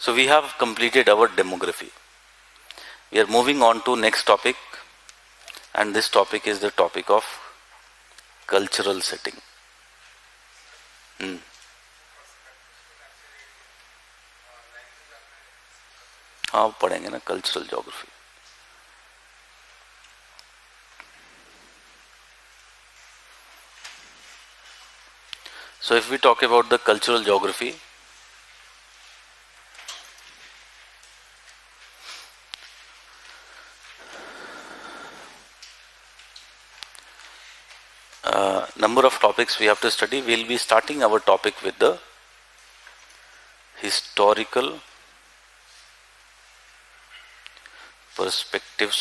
So we have completed our demography. We are moving on to next topic, and this topic is the topic of cultural setting. हाँ पढ़ेंगे ना cultural geography. So if we talk about the cultural geography, number of topics we have to study. We'll be starting our topic with the historical perspectives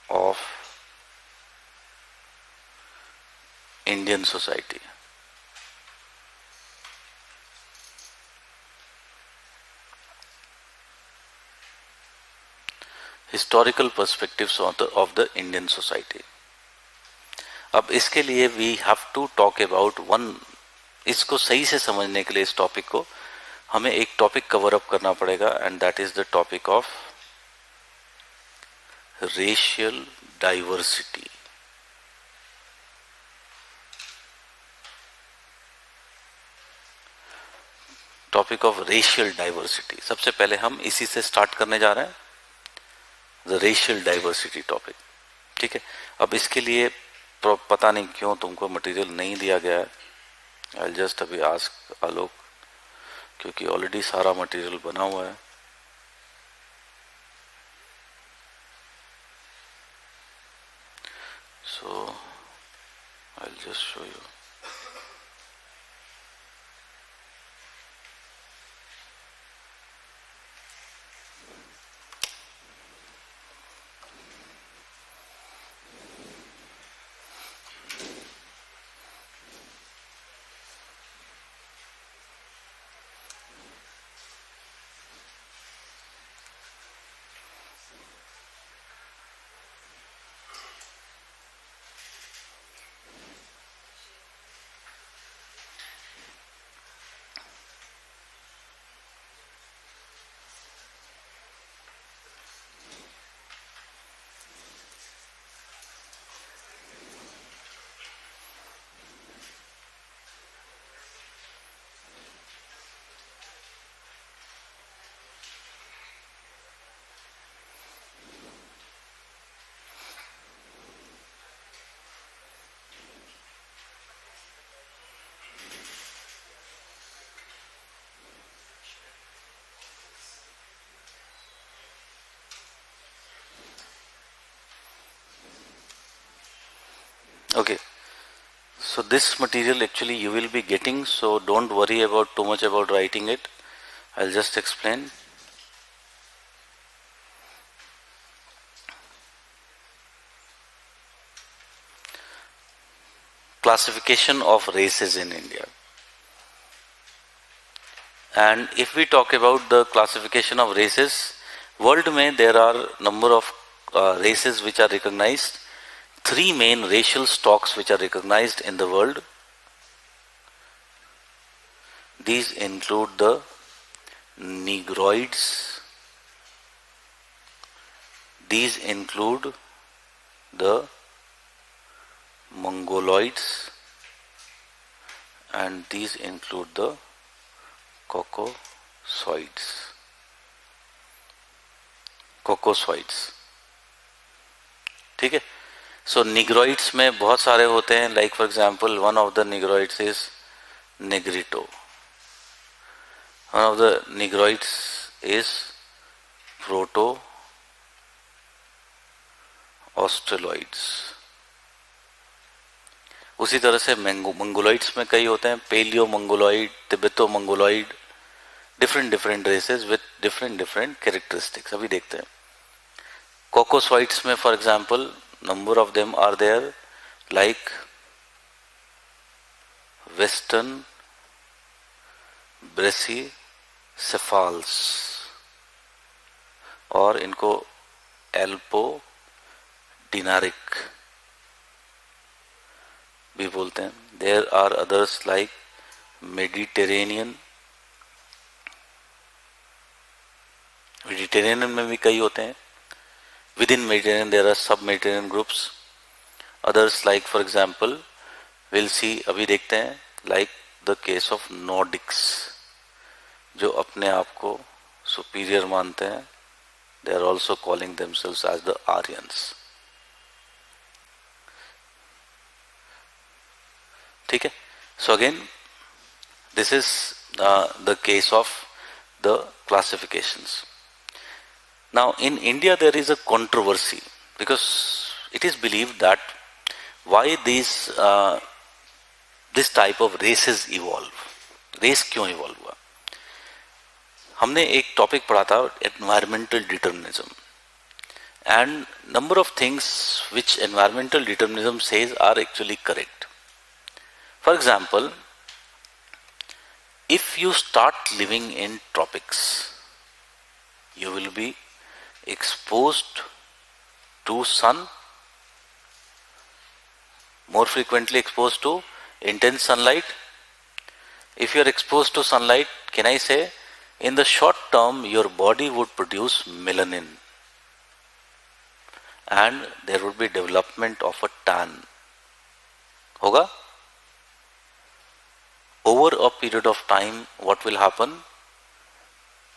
of Indian society. Historical perspectives of the Indian society. अब इसके लिए we have to talk about one. इसको सही से समझने के लिए इस टॉपिक को हमें एक टॉपिक कवर अप करना पड़ेगा, and that is the topic of racial diversity. Topic of racial diversity. सबसे पहले हम इसी से स्टार्ट करने जा रहे हैं, द रेशियल डाइवर्सिटी टॉपिक. ठीक है. अब इसके लिए पता नहीं क्यों तुमको मटेरियल नहीं दिया गया है. आई जस्ट अभी आस्क आलोक, क्योंकि ऑलरेडी सारा मटेरियल बना हुआ है. So I just show you. Okay, so this material actually you will be getting, so don't worry about too much about writing it. I'll just explain. Classification of races in India. And if we talk about the classification of races, world mein there are number of races which are recognized. Three main racial stocks which are recognized in the world. These include the Negroids. These include the Mongoloids, and these include the Caucasoids. ठीक है. So Negroids में बहुत सारे होते हैं. Like for example, one of the Negroids is Negrito. One of the Negroids is Proto-Australoids. उसी तरह से मंगोलॉइड्स में कई होते हैं. Paleo Mongoloid, Tibeto Mongoloid, different races with different characteristics. अभी देखते हैं. कॉकोसॉइड्स में for example number of them are there, like Western Brachycephals, और इनको Alpodinaric भी बोलते हैं. There are others like Mediterranean Mediterranean में भी कई होते हैं. Within Mediterranean there are sub Mediterranean groups. Others like for example will see, अभी देखते हैं, like the case of Nordics, जो अपने आप को सुपीरियर मानते हैं. They are also calling themselves as the Aryans. ठीक है. So again this is the case of the classifications. Now in India there is a controversy because it is believed that why this type of races evolve. Race क्यों evolve हुआ? हमने एक topic पढ़ा था environmental determinism, and number of things which environmental determinism says are actually correct. For example, if you start living in tropics, you will be exposed to sun, more frequently exposed to intense sunlight. If you are exposed to sunlight, can I say, in the short term your body would produce melanin and there would be development of a tan. होगा? Over a period of time, what will happen?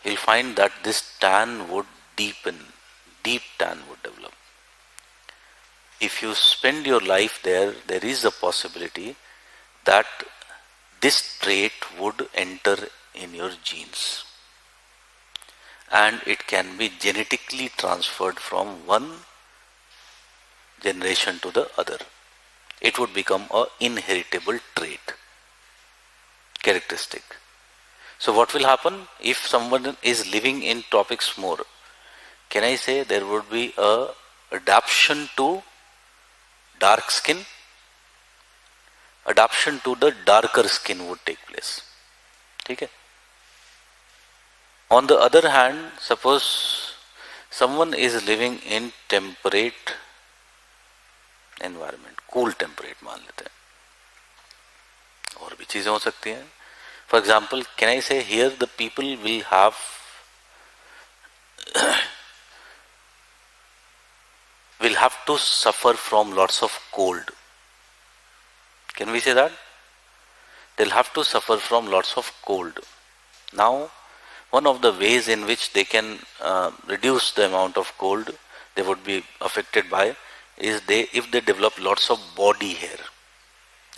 You'll find that this tan would deepen, deep tan would develop. If you spend your life there, there is a possibility that this trait would enter in your genes. And it can be genetically transferred from one generation to the other. It would become an inheritable trait. Characteristic. So what will happen if someone is living in tropics more? Can I say there would be a adaptation to dark skin? Adaptation to the darker skin would take place. ठीक है? On the other hand, suppose someone is living in temperate environment, cool temperate मान लेते हैं, और भी चीजें हो सकती हैं. For example, can I say here the people will have to suffer from lots of cold. Can we say that? They'll have to suffer from lots of cold. Now, one of the ways in which they can reduce the amount of cold they would be affected by is if they develop lots of body hair.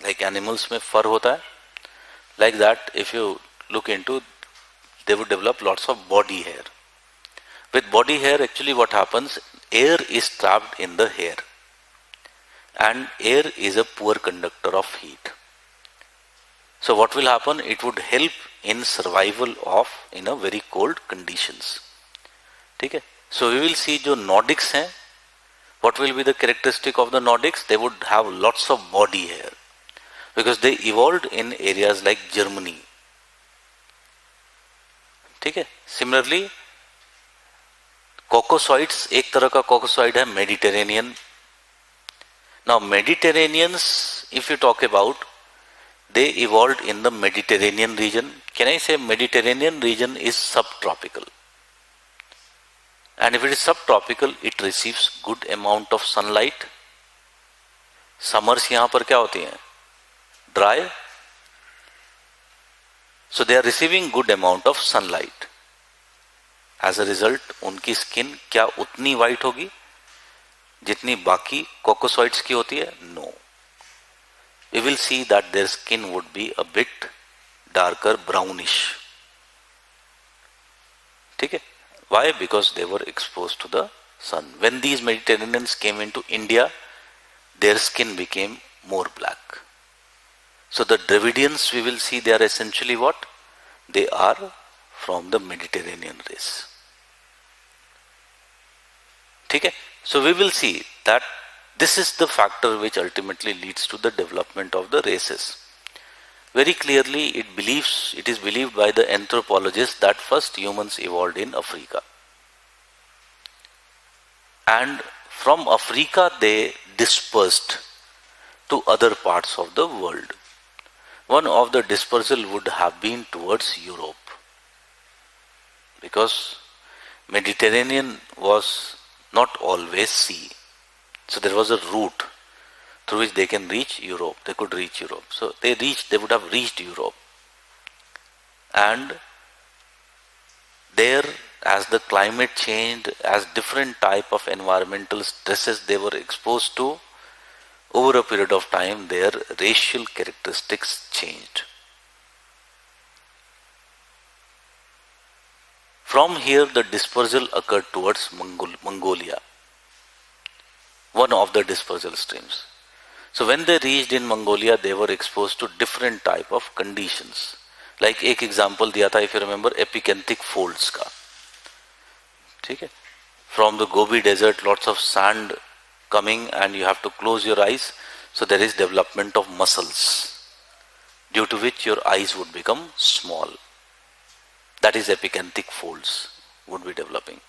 Like animals में fur होता है, like that if you look into, they would develop lots of body hair. With body hair, actually what happens, air is trapped in the hair, and air is a poor conductor of heat. So what will happen, it would help in survival of in a very cold conditions. ठीक है. So we will see जो Nordics हैं, what will be the characteristic of the Nordics? They would have lots of body hair because they evolved in areas like Germany. ठीक है. Similarly, Caucasoids, एक तरह का Caucasoid है Mediterranean. Now Mediterraneans, if you talk about, they evolved in the Mediterranean region. Can I say Mediterranean region is subtropical? And if it is subtropical, it receives good amount of sunlight. Summers यहाँ पर क्या होती हैं? Dry. So they are receiving good amount of sunlight. As a result, उनकी skin क्या उतनी white होगी जितनी बाकी Caucasoids की होती है? No. We will see that their skin would be a bit darker brownish. ठीक है. Why? Because they were exposed to the sun. When these Mediterraneans came into India, their skin became more black. So the Dravidians, we will see, they are essentially what? They are from the Mediterranean race. ठीक है. So we will see that this is the factor which ultimately leads to the development of the races. Very clearly, it is believed by the anthropologists that first humans evolved in Africa. And from Africa they dispersed to other parts of the world. One of the dispersal would have been towards Europe, because Mediterranean was not always sea. So there was a route through which they can reach Europe. They could reach Europe. So they would have reached Europe. And there, as the climate changed, as different type of environmental stresses they were exposed to, over a period of time, their racial characteristics changed. From here, the dispersal occurred towards Mongolia, one of the dispersal streams. So when they reached in Mongolia, they were exposed to different type of conditions. Like एक example दिया था, if you remember, epicanthic folds का. ठीक है? From the Gobi desert, lots of sand coming and you have to close your eyes. So there is development of muscles, due to which your eyes would become small. That is epicanthic folds would be developing.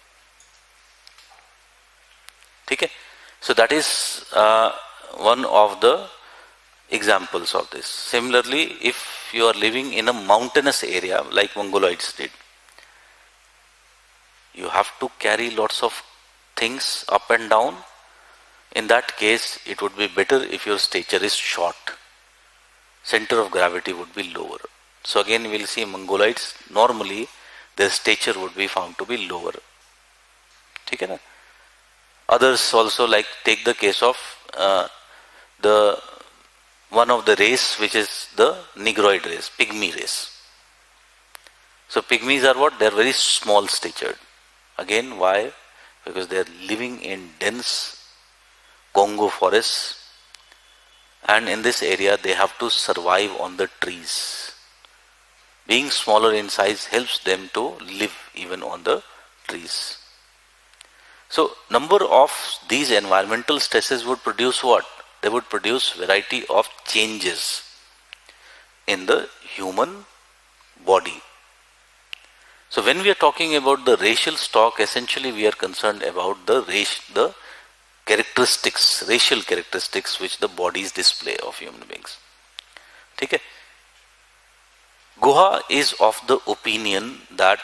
ठीक है? So that is one of the examples of this. Similarly, if you are living in a mountainous area like Mongoloids did, you have to carry lots of things up and down. In that case, it would be better if your stature is short. Center of gravity would be lower. So again, we will see Mongoloids, normally their stature would be found to be lower. ठीक है ना? Others also, like take the case of the one of the race which is the Negroid race, pygmy race. So pygmies are what? They are very small statured. Again, why? Because they are living in dense Congo forests, and in this area they have to survive on the trees. Being smaller in size helps them to live even on the trees. So number of these environmental stresses would produce what? They would produce variety of changes in the human body. So when we are talking about the racial stock, essentially we are concerned about the characteristics, racial characteristics which the bodies display of human beings. Okay? Guha is of the opinion that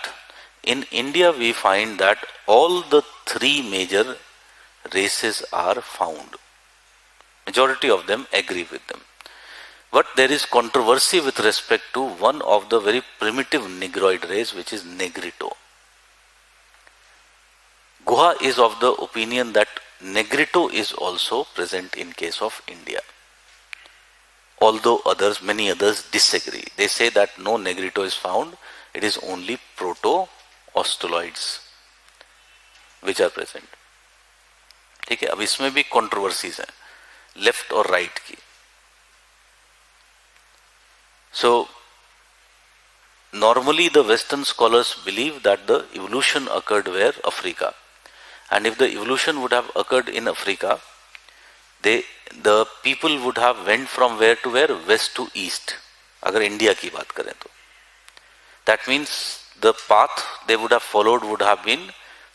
in India we find that all the three major races are found. Majority of them agree with them. But there is controversy with respect to one of the very primitive Negroid race, which is Negrito. Guha is of the opinion that Negrito is also present in case of India. Although many others disagree. They say that no Negrito is found, it is only proto-Australoids which are present. ठीक है, अब इसमें भी controversies हैं, left और right की. So, normally the Western scholars believe that the evolution occurred where? Africa. And if the evolution would have occurred in Africa, the people would have went from where to where? West to east. अगर India की बात करें तो. That means the path they would have followed would have been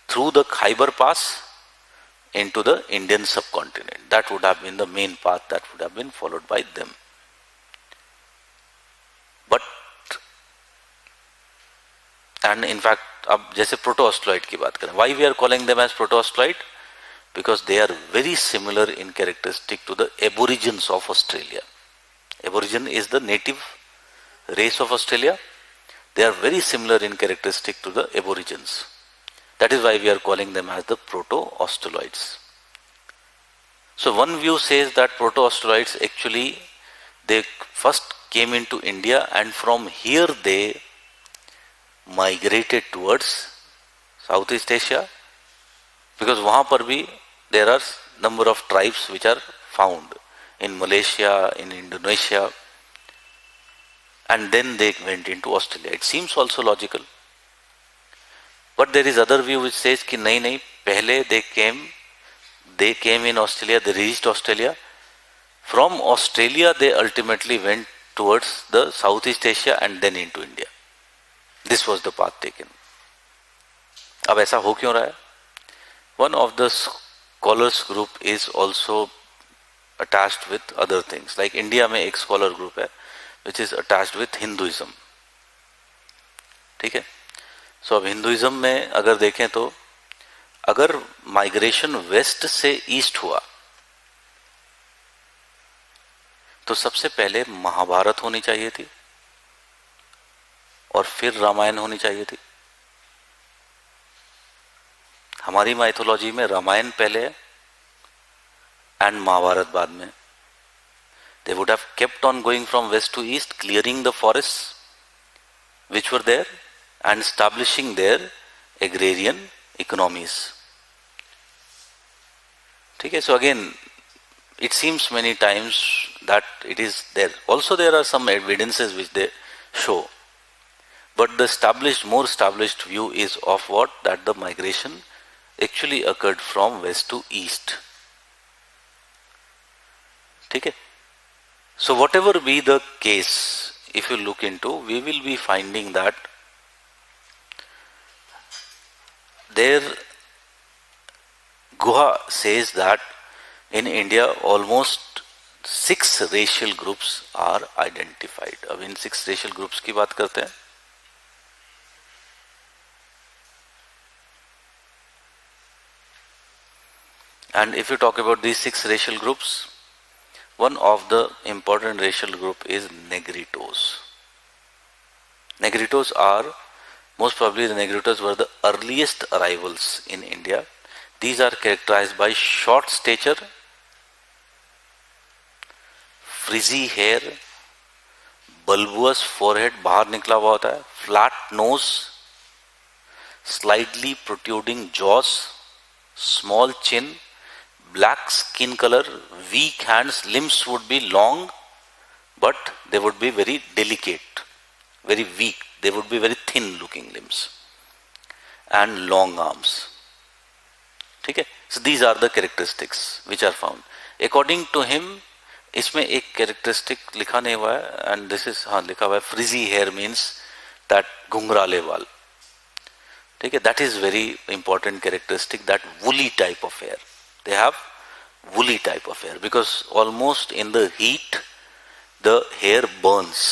through the Khyber Pass into the Indian subcontinent. That would have been the main path that would have been followed by them. But, and in fact, अब जैसे proto-Australoid की बात करें, why we are calling them as proto-Australoid? Because they are very similar in characteristic to the aborigines of Australia. Aborigine is the native race of Australia. They are very similar in characteristic to the aborigines. That is why we are calling them as the proto-Australoids. So one view says that proto-Australoids actually, they first came into India and from here they migrated towards Southeast Asia, because वहाँ पर भी there are number of tribes which are found in Malaysia, in Indonesia, and then they went into Australia. It seems also logical. But there is other view which says कि नहीं, पहले they came in Australia, they reached Australia. From Australia they ultimately went towards the Southeast Asia and then into India. This was the path taken. अब ऐसा हो क्यों रहा है? One of the scholars group is also attached with other things. Like India में एक scholar group है which is attached with Hinduism. ठीक है? सो अब हिंदुइज्म में अगर देखें तो अगर माइग्रेशन वेस्ट से ईस्ट हुआ तो सबसे पहले महाभारत होनी चाहिए थी और फिर रामायण होनी चाहिए थी। हमारी माइथोलॉजी में रामायण पहले है एंड महाभारत बाद में। They would have kept on going from west to east, clearing the forests which were there and establishing their agrarian economies. ठीक है, so again it seems many times that it is there. Also there are some evidences which they show, but the more established view is of what, that the migration actually occurred from west to east. ठीक है, so whatever be the case, if you look into, we will be finding that there Guha says that in India almost 6 racial groups are identified. अब इन 6 racial groups की बात करते हैं। And if you talk about these 6 racial groups, one of the important racial group is Negritos. Negritos are, most probably the Negritos were the earliest arrivals in India. These are characterized by short stature, frizzy hair, bulbous forehead, बाहर निकला हुआ होता है, flat nose, slightly protruding jaws, small chin, black skin color, weak hands, limbs would be long, but they would be very delicate, very weak, they would be very thin looking limbs, and long arms. ठीक है, so these are the characteristics which are found. According to him, इसमें एक characteristic लिखा नहीं हुआ है, and this is, हाँ लिखा हुआ है, frizzy hair means that घुंघराले बाल. ठीक है, that is very important characteristic, that woolly type of hair. They have woolly type of hair because almost in the heat the hair burns.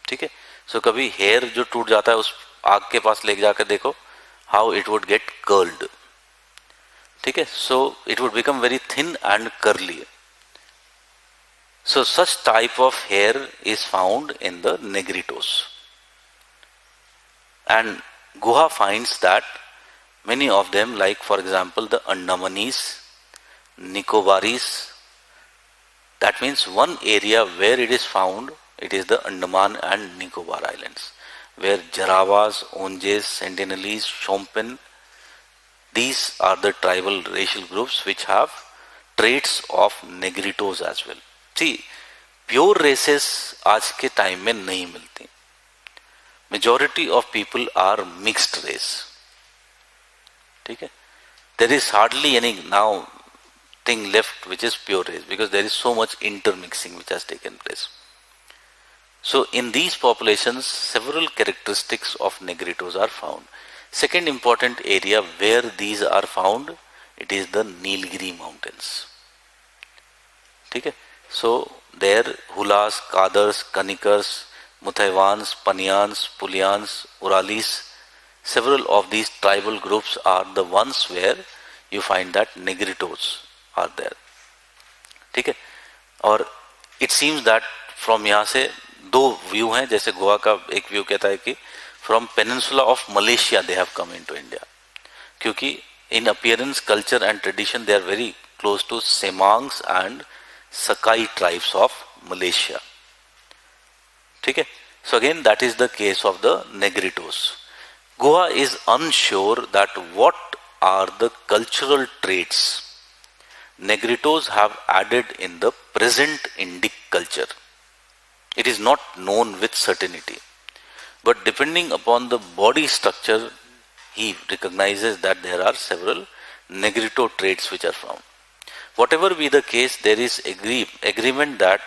ठीक है, so कभी hair जो टूट जाता है उस आग के पास लेके जाकर देखो how it would get curled. ठीक है, so it would become very thin and curly. So such type of hair is found in the Negritos, and Guha finds that many of them, like for example the Andamanis, Nicobaris, that means one area where it is found, it is the Andaman and Nicobar Islands, where Jarawas, Onges, Sentinelese, Shompen, these are the tribal racial groups which have traits of Negritos as well. See, pure races आज के time में नहीं मिलती. Majority of people are mixed race. ठीक है, there is hardly any now thing left which is pure race because there is so much intermixing which has taken place. So in these populations, several characteristics of Negritos are found. Second important area where these are found, it is the Nilgiri mountains. ठीक है, so there Hulas, Kadars, Kanikars, Muthaivans, Panyans, Pulians, Uralis, several of these tribal groups are the ones where you find that Negritos are there. ठीक है, और it seems that from यहाँ से दो view हैं, जैसे गोवा का एक व्यू कहता है कि from peninsula of Malaysia they have come into India, क्योंकि in appearance, culture and tradition they are very close to Semangs and Sakai tribes of Malaysia. ठीक है, so again that is the case of the Negritos. Goa is unsure that what are the cultural traits Negritos have added in the present Indic culture. It is not known with certainty, but depending upon the body structure, he recognizes that there are several Negrito traits which are found. Whatever be the case, there is agreement that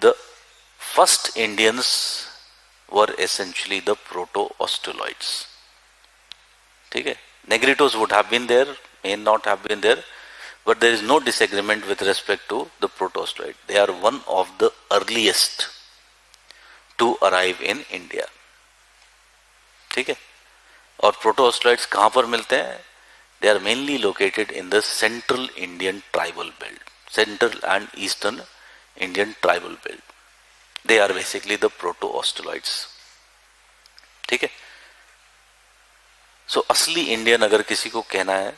the first Indians were essentially the proto-Australoids. ठीक है, Negritos would have been there, may not have been there, but there is no disagreement with respect to the proto-Australoid. They are one of the earliest to arrive in India. ठीक है। और प्रोटोऑस्ट्रोलाइड्स कहां पर मिलते हैं? They are mainly located in the central Indian tribal belt, central and eastern Indian tribal belt, they are basically the Proto Australoids, ठीक है। सो असली इंडियन अगर किसी को कहना है,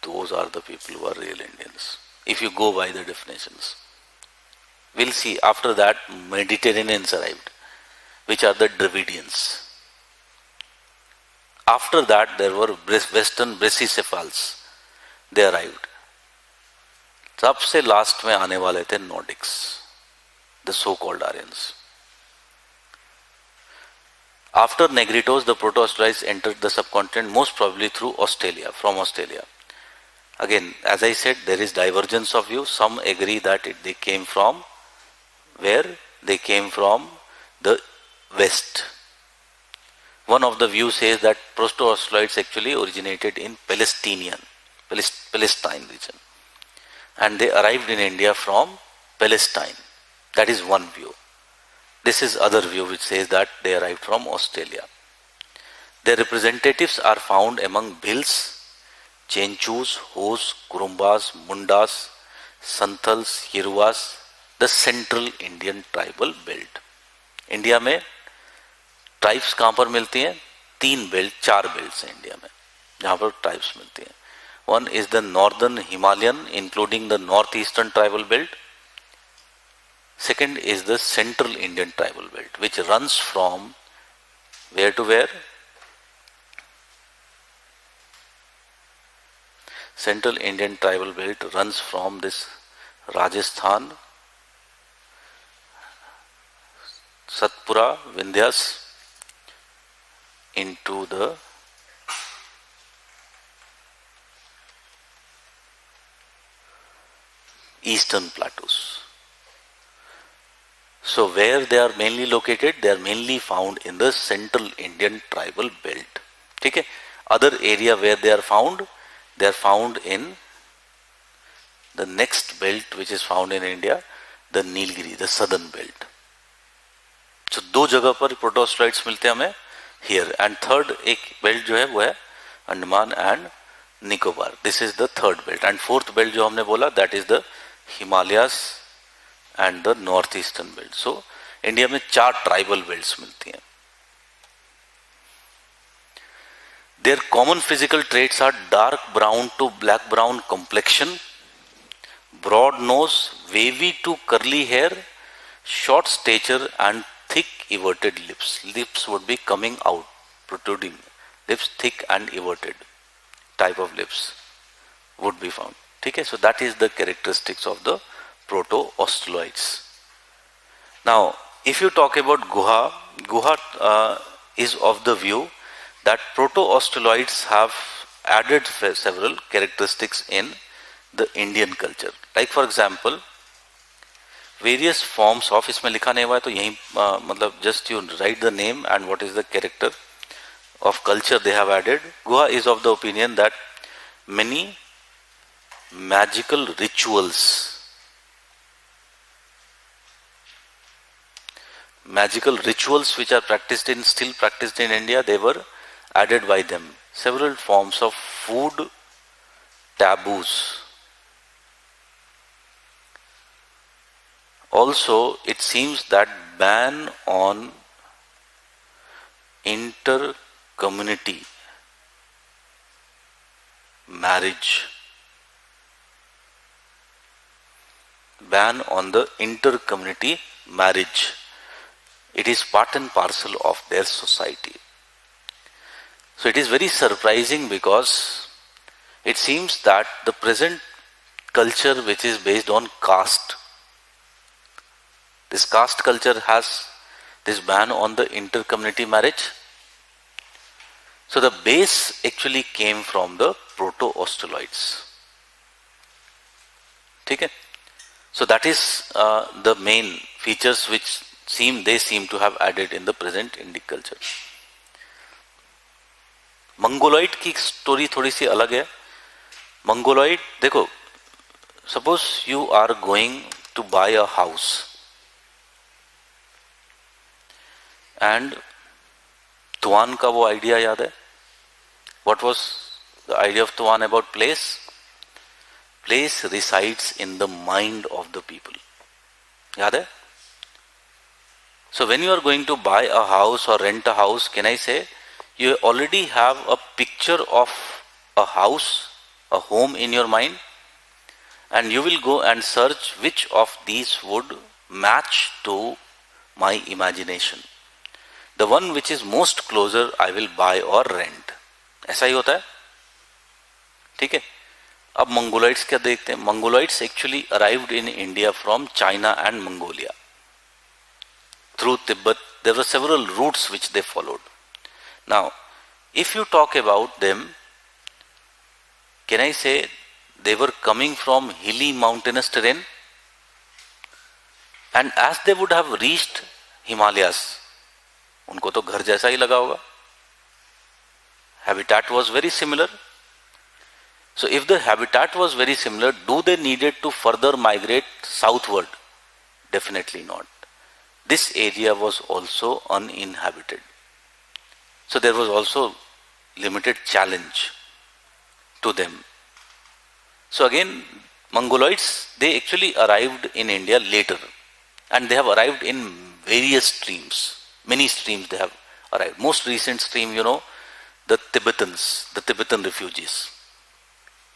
those are the people who are real Indians, if you go by the definitions. We'll see after that Mediterraneans arrived, which are the Dravidians. After that there were Western Brachycephals, they arrived. सबसे last में आने वाले थे Nordics, the so-called Aryans. After Negritos, the Proto-Australites entered the subcontinent most probably through Australia, from Australia. Again, as I said, there is divergence of view. Some agree that they came from where? They came from the west. One of the views says that Proto-Australites actually originated in Palestine region, and they arrived in India from Palestine. That is one view. This is other view which says that they arrived from Australia. Their representatives are found among Bhils, Chenchus, Hos, Kurumbas, Mundas, Santals, Yeruvas, the central Indian tribal belt. India में tribes कहाँ पर मिलती हैं? 3 belt, 4 belt हैं India में जहाँ पर tribes मिलती हैं. One is the northern Himalayan, including the northeastern tribal belt. Second is the central Indian tribal belt, which runs from where to where? Central Indian tribal belt runs from this Rajasthan, Satpura, Vindhyas into the eastern plateaus. So where they are mainly located? They are mainly found in the central Indian tribal belt. Okay? Other area where they are found in the next belt which is found in India, the Nilgiri, the southern belt. So 2 जगह पर प्रोटोस्ट्राइड्स मिलते हैं हमें here, and third एक belt जो है वो है Andaman and Nicobar. This is the third belt. And fourth belt जो हमने बोला that is the Himalayas and the north eastern belt. So India में 4 ट्राइबल बेल्ट्स मिलती हैं. Their common physical traits are dark brown to black brown complexion, broad nose, wavy to curly hair, short stature and thick everted lips. Lips would be coming out, protruding. Lips thick and everted type of lips would be found. Okay, so that is the characteristics of the proto-australoids. Now, if you talk about Guha is of the view that proto-australoids have added several characteristics in the Indian culture. Like for example, various forms of, इसमें लिखा नहीं हुआ है तो यहीं मतलब just you write the name and what is the character of culture they have added. Guha is of the opinion that many magical rituals which are still practiced in India, they were added by them. Several forms of food taboos. Also, it seems that ban on inter-community marriage, ban on the inter-community marriage, it is part and parcel of their society. So it is very surprising because it seems that the present culture which is based on caste, this caste culture has this ban on the inter-community marriage. So the base actually came from the proto-australoids. Okay? So that is the main features which they seem to have added in the present Indic culture. Mongoloid की story थोड़ी सी अलग है. Mongoloid देखो, suppose you are going to buy a house and तुआन का वो idea याद है? What was the idea of Tuan about place? Place resides in the mind of the people. याद है? So when you are going to buy a house or rent a house, can I say, you already have a picture of a house, a home in your mind, and you will go and search which of these would match to my imagination. The one which is most closer I will buy or rent. ऐसा ही होता है, ठीक है. अब मंगोलाइट्स क्या देखते हैं. Mongoloids actually arrived in India from China and Mongolia through Tibet. There were several routes which they followed. Now, if you talk about them, can I say they were coming from hilly mountainous terrain, and as they would have reached Himalayas, उनको तो घर जैसा ही लगा होगा. Habitat was very similar. So if the habitat was very similar, do they needed to further migrate southward? Definitely not. This area was also uninhabited. So there was also limited challenge to them. So again, Mongoloids, they actually arrived in India later, and they have arrived in various streams. Many streams they have arrived. Most recent stream, the Tibetans, the Tibetan refugees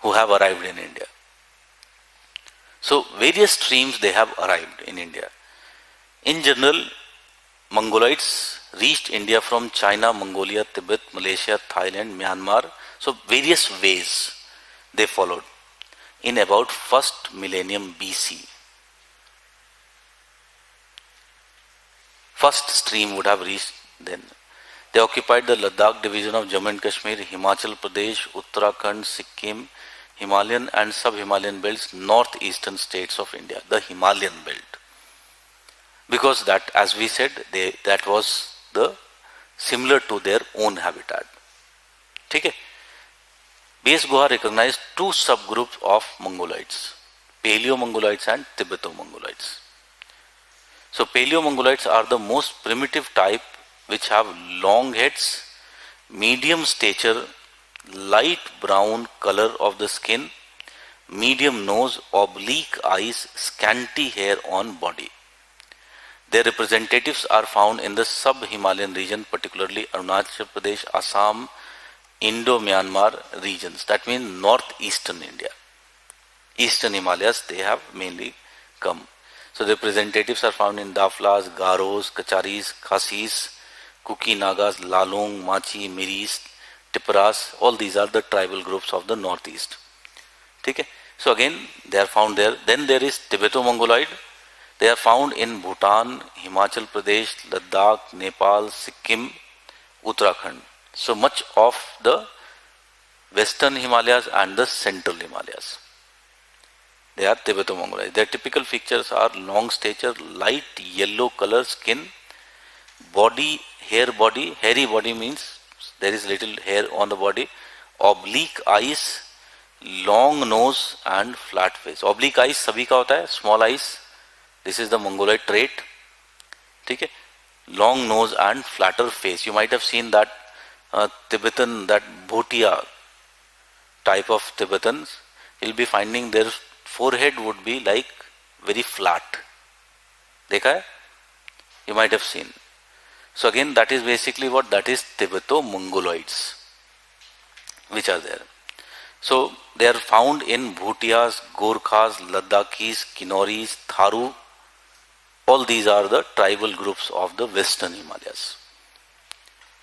who have arrived in India. So various streams they have arrived in India. In general, Mongoloids reached India from China, Mongolia, Tibet, Malaysia, Thailand, Myanmar. So various ways they followed in about 1st millennium BC. First stream would have reached then. They occupied the Ladakh division of Jammu and Kashmir, Himachal Pradesh, Uttarakhand, Sikkim, Himalayan and sub-Himalayan belts, northeastern states of India, the Himalayan belt. Because that, as we said, that was the similar to their own habitat. ठीक है. B.S. Guha recognized two subgroups of Mongoloids, Paleo-Mongoloids and Tibeto-Mongoloids. So Paleo-Mongoloids are the most primitive type which have long heads, medium stature, light brown color of the skin, medium nose, oblique eyes, scanty hair on body. Their representatives are found in the sub-Himalayan region, particularly Arunachal Pradesh, Assam, Indo-Myanmar regions. That means northeastern India. Eastern Himalayas, they have mainly come. So the representatives are found in Daflas, Garos, Kacharis, Khasis, Kuki Nagas, Lalong, Machi, Miris, Tipras. All these are the tribal groups of the northeast. Okay? So again, they are found there. Then there is Tibeto-Mongoloid. They are found in Bhutan, Himachal Pradesh, Ladakh, Nepal, Sikkim, Uttarakhand. So much of the western Himalayas and the central Himalayas. They are Tibeto-Mongoloid. Their typical features are long stature, light yellow color skin, body, hairy body means there is little hair on the body, oblique eyes, long nose and flat face. Oblique eyes सभी का होता है, small eyes. This is the Mongoloid trait. ठीक है. Long nose and flatter face. You might have seen that Tibetan, that Bhotia type of Tibetans. You'll be finding their forehead would be like very flat. देखा है? You might have seen. So again, that is basically what that is Tibeto-Mongoloids which are there. So they are found in Bhutias, Gorkhas, Ladakhis, Kinnoris, Tharu. All these are the tribal groups of the western Himalayas.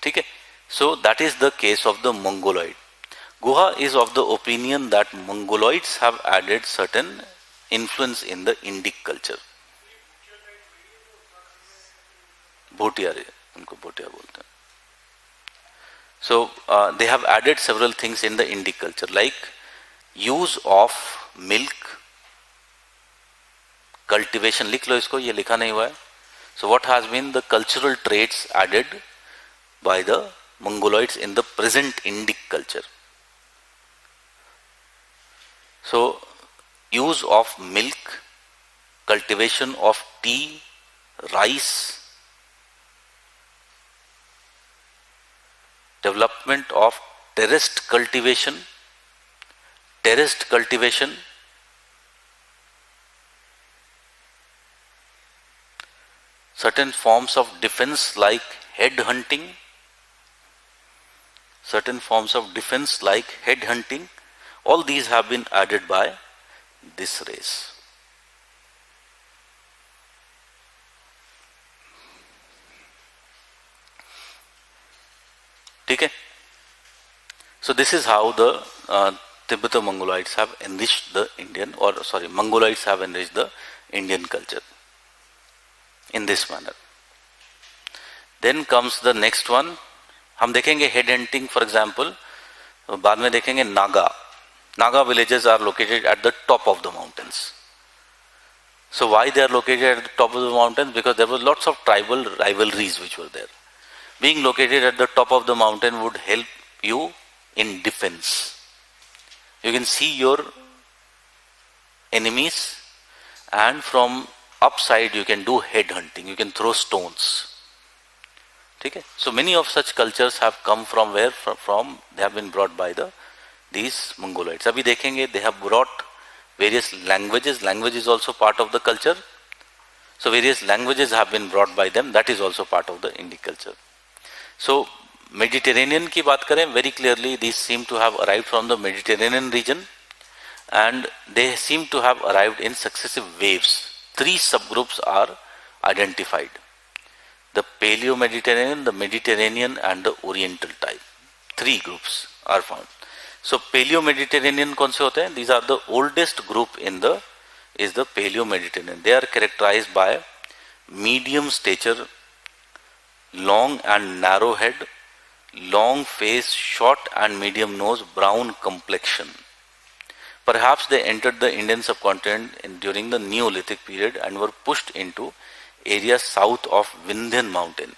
Okay? So that is the case of the Mongoloid. Guha is of the opinion that Mongoloids have added certain influence in the Indic culture. Bhotia, उनको भोटिया बोलते हैं. So they have added several things in the Indic culture, like use of milk, cultivation. लिख लो इसको, ये लिखा नहीं हुआ है. So what has been the cultural traits added by the Mongoloids in the present Indic culture? So use of milk, cultivation of tea, rice, development of terraced cultivation, certain forms of defense like head hunting, all these have been added by this race. Okay? So this is how the Tibeto-Mongolites have enriched the Mongolites have enriched the Indian culture in this manner. Then comes the next one. हम देखेंगे head hunting, for example. बाद में देखेंगे Naga villages are located at the top of the mountains. So why they are located at the top of the mountains? Because there were lots of tribal rivalries which were there. Being located at the top of the mountain would help you in defense. You can see your enemies, and from upside you can do head hunting, you can throw stones. Okay? So many of such cultures have come from where? From they have been brought by these Mongolites. Abhi dekhenge, they have brought various languages. Language is also part of the culture. So various languages have been brought by them. That is also part of the Indic culture. So Mediterranean ki baat kare, very clearly these seem to have arrived from the Mediterranean region, and they seem to have arrived in successive waves. 3 subgroups are identified: the Paleo-Mediterranean, the Mediterranean, and the Oriental type. 3 groups are found. So Paleo-Mediterranean kaun se hote hain? These are the oldest group is the Paleo-Mediterranean. They are characterized by medium stature, long and narrow head, long face, short and medium nose, brown complexion. Perhaps they entered the Indian subcontinent during the Neolithic period and were pushed into areas south of Vindhyan mountain,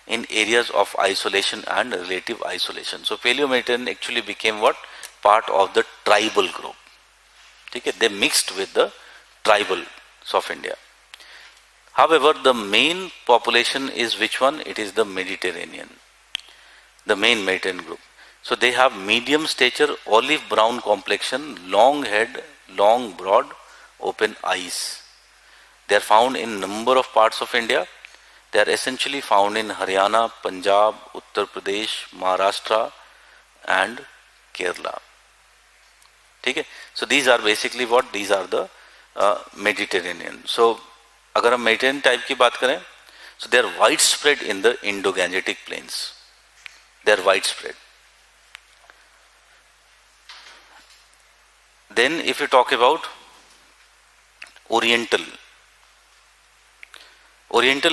in areas of isolation and relative isolation. So Paleo-Mediterranean actually became what? Part of the tribal group. Okay? They mixed with the tribals of India. However, the main population is which one? It is the Mediterranean, the main Mediterranean group. So they have medium stature, olive brown complexion, long head, long broad, open eyes. They are found in number of parts of India. They are essentially found in Haryana, Punjab, Uttar Pradesh, Maharashtra and Kerala. Okay? So these are basically what? These are the Mediterranean. So अगर हम Mediterranean type की बात करें, so they are widespread in the Indo-Gangetic plains. They are widespread. Then if you talk about Oriental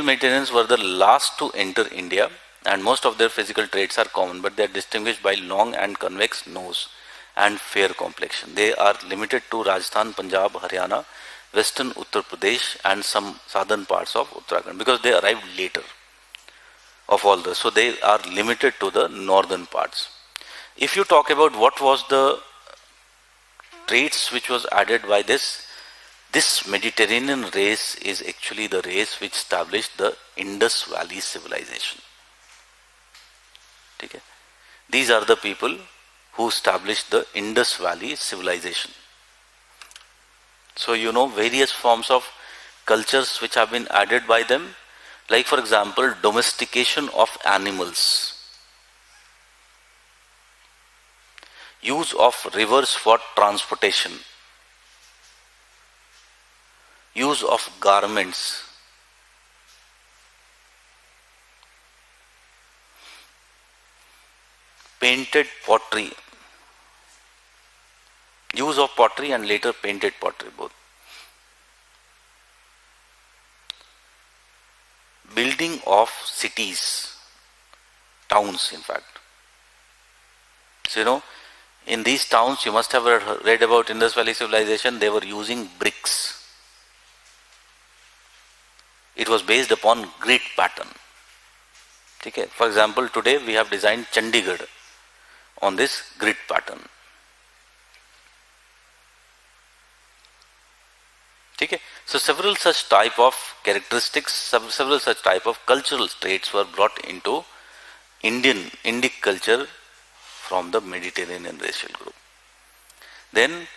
Mediterraneans were the last to enter India, and most of their physical traits are common, but they are distinguished by long and convex nose and fair complexion. They are limited to Rajasthan, Punjab, Haryana, Western Uttar Pradesh and some southern parts of Uttarakhand, because they arrived later of all this. So they are limited to the northern parts. If you talk about what was the traits which was added by this Mediterranean race is actually the race which established the Indus Valley civilization. Okay? These are the people who established the Indus Valley civilization. So you know various forms of cultures which have been added by them, like for example domestication of animals, use of rivers for transportation, use of garments, painted pottery, use of pottery and later painted pottery both, building of cities, towns in fact. So you know, in these towns you must have read about Indus Valley civilization, they were using bricks. It was based upon grid pattern. Okay? For example, today we have designed Chandigarh on this grid pattern. Okay? So several such type of characteristics, several such type of cultural traits were brought into Indic culture from the Mediterranean racial group. Then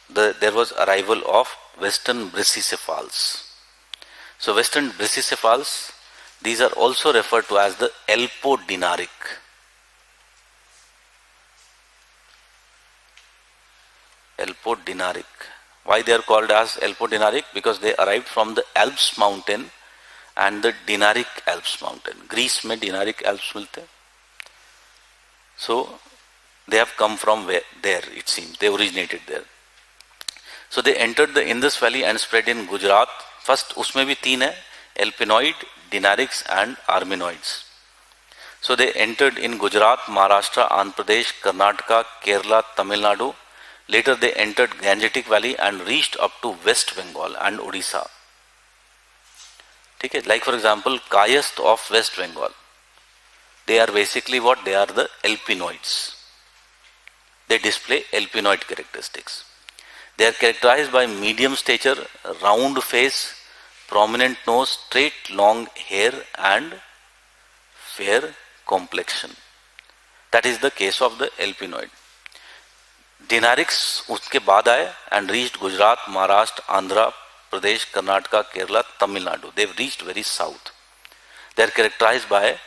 there was arrival of Western Brachycephals. So Western Brachycephals, these are also referred to as the Elpodinaric. Elpodinaric. Why they are called as Elpodinaric? Because they arrived from the Alps mountain and the Dinaric Alps mountain. Greece में Dinaric Alps मिलते हैं. So they have come from there, it seems. They originated there. So they entered the Indus Valley and spread in Gujarat. First उसमें भी तीन है, Alpinoid, Dinarics and Armenoids. So they entered in Gujarat, Maharashtra, Andhra Pradesh, Karnataka, Kerala, Tamil Nadu. Later they entered Gangetic Valley and reached up to West Bengal and Odisha. Okay, like for example, Kayast of West Bengal. They are basically what? They are the Alpinoids. They display Alpinoid characteristics. They are characterized by medium stature, round face, prominent nose, straight long hair and fair complexion. That is the case of the Alpinoid. Dinarics उसके बाद आए and reached Gujarat, Maharashtra, Andhra Pradesh, Karnataka, Kerala, Tamil Nadu. They've reached very south. They are characterized by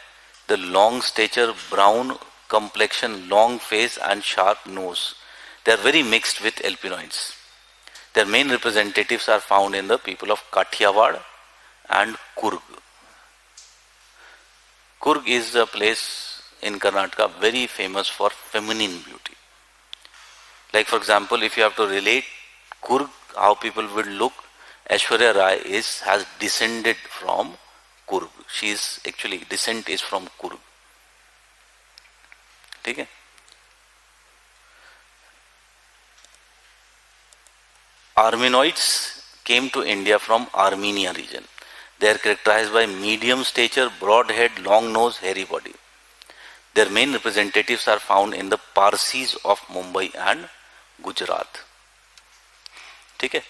the long stature, brown complexion, long face and sharp nose. They are very mixed with Alpinoids. Their main representatives are found in the people of Kathiawar and Coorg. Coorg is a place in Karnataka very famous for feminine beauty. Like for example, if you have to relate Coorg, how people will look, Aishwarya Rai has descended from Coorg. She is actually, descent is from Coorg. Okay? Armenoids came to India from Armenia region. They are characterized by medium stature, broad head, long nose, hairy body. Their main representatives are found in the Parsis of Mumbai and Gujarat. Okay?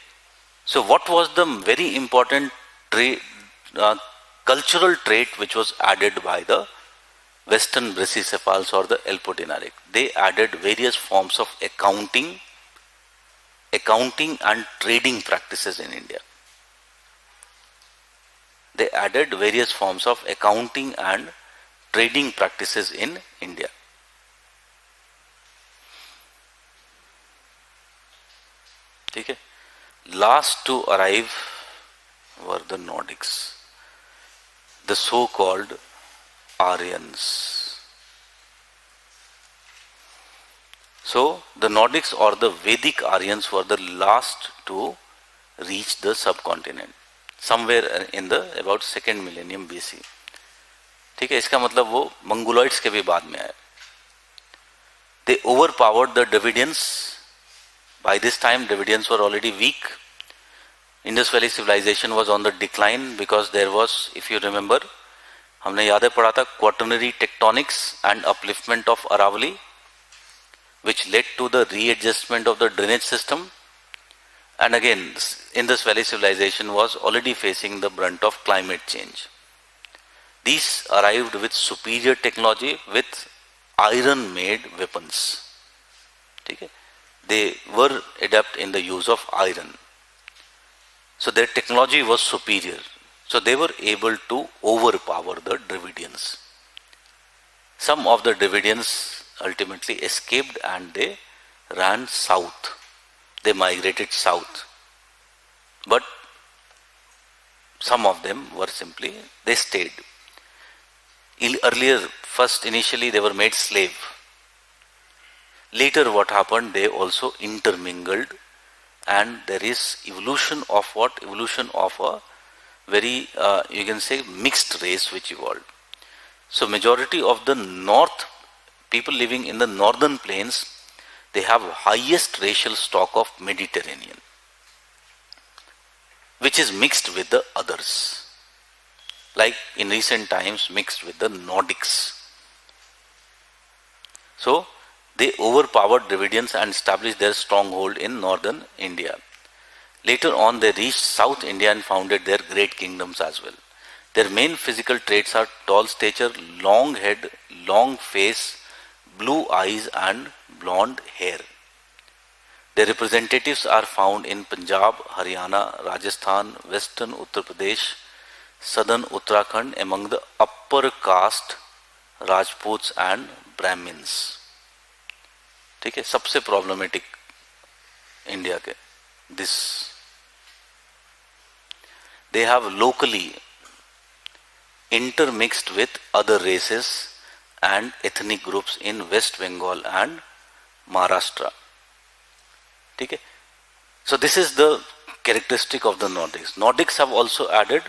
So what was the very important cultural trait which was added by the Western Brachycephals or the Elpodinaric? They added various forms of accounting and trading practices in India. They added various forms of accounting and trading practices in India. Okay? Last to arrive were the Nordics, the so-called Aryans. So the Nordics or the Vedic Aryans were the last to reach the subcontinent, somewhere in the about 2nd millennium BC. ठीक है, इसका मतलब वो मंगोलॉइड्स के भी बाद में आए. They overpowered the Dravidians. By this time, Dravidians were already weak. Indus Valley civilization was on the decline because there was, if you remember, हमने याद है पढ़ा था quaternary tectonics and upliftment of Aravalli, which led to the readjustment of the drainage system. And again, Indus Valley civilization was already facing the brunt of climate change. These arrived with superior technology with iron-made weapons. Okay? They were adept in the use of iron. So their technology was superior. So they were able to overpower the Dravidians. Some of the Dravidians ultimately escaped and they ran south. They migrated south. But some of them were simply, they stayed. Earlier, initially they were made slave. Later what happened, they also intermingled and there is evolution of what? Evolution of a very, you can say, mixed race which evolved. So majority of the north, people living in the northern plains, they have highest racial stock of Mediterranean, which is mixed with the others. Like in recent times mixed with the Nordics. So they overpowered Dravidians and established their stronghold in northern India. Later on they reached South India and founded their great kingdoms as well. Their main physical traits are tall stature, long head, long face, blue eyes and blonde hair. Their representatives are found in Punjab, Haryana, Rajasthan, Western Uttar Pradesh, Southern Uttarakhand among the upper caste Rajputs and Brahmins. ठीक है, सबसे problematic India के this. They have locally intermixed with other races and ethnic groups in West Bengal and Maharashtra. ठीक है. So this is the characteristic of the Nordics. Nordics have also added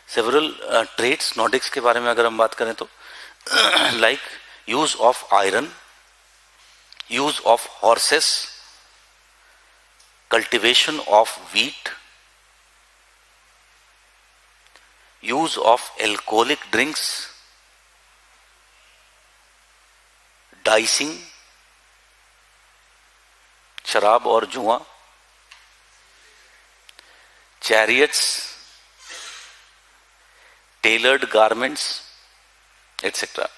several traits. Nordics के बारे में अगर हम बात करें तो like use of iron, use of horses, cultivation of wheat, use of alcoholic drinks, dicing, शराब और जुआ, chariots, tailored garments, etc.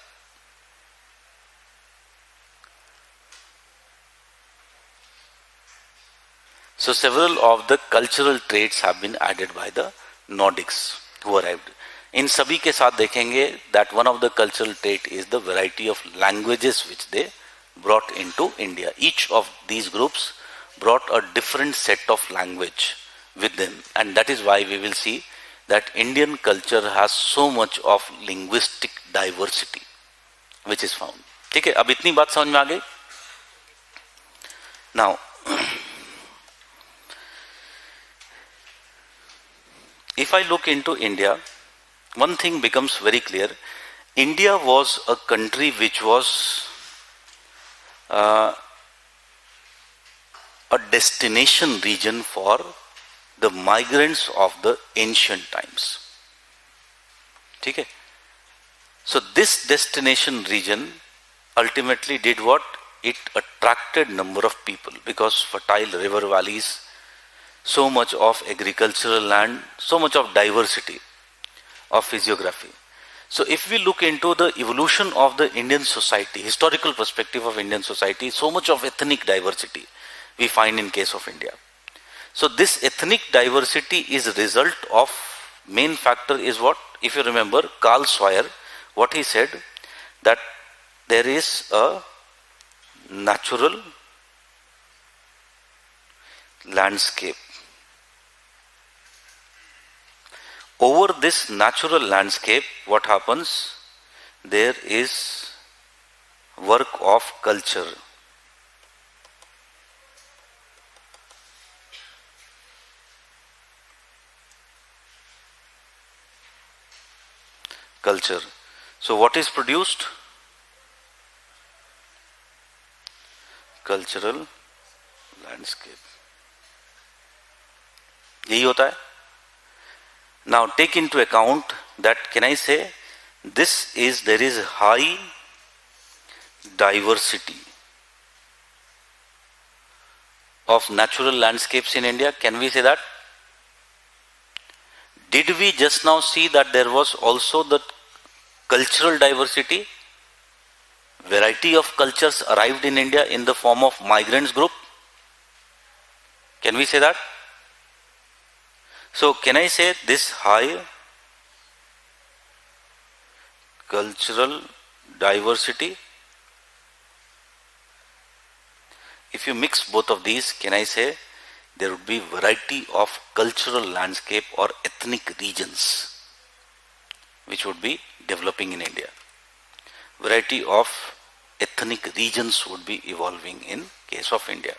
So several of the cultural traits have been added by the Nordics who arrived. इन सभी के साथ देखेंगे that one of the cultural trait is the variety of languages which they brought into India. Each of these groups brought a different set of language with them, and that is why we will see that Indian culture has so much of linguistic diversity which is found. ठीक है, अब इतनी बात समझ में आ गई. Now, if I look into India, one thing becomes very clear. India was a country which was a destination region for the migrants of the ancient times. ठीक है? So this destination region ultimately did what? It attracted number of people because fertile river valleys, so much of agricultural land, so much of diversity of physiography. So if we look into the evolution of the Indian society, historical perspective of Indian society, so much of ethnic diversity we find in case of India. So this ethnic diversity is a result of, main factor is what? If you remember Karl Swyer, what he said, that there is a natural landscape. Over this natural landscape, what happens? There is work of culture. Culture. So what is produced? Cultural landscape. यही होता है. Now take into account that, can I say, there is high diversity of natural landscapes in India. Can we say that? Did we just now see that there was also the cultural diversity? Variety of cultures arrived in India in the form of migrants group. Can we say that? So can I say this high cultural diversity? If you mix both of these, can I say there would be variety of cultural landscape or ethnic regions which would be developing in India. Variety of ethnic regions would be evolving in case of India.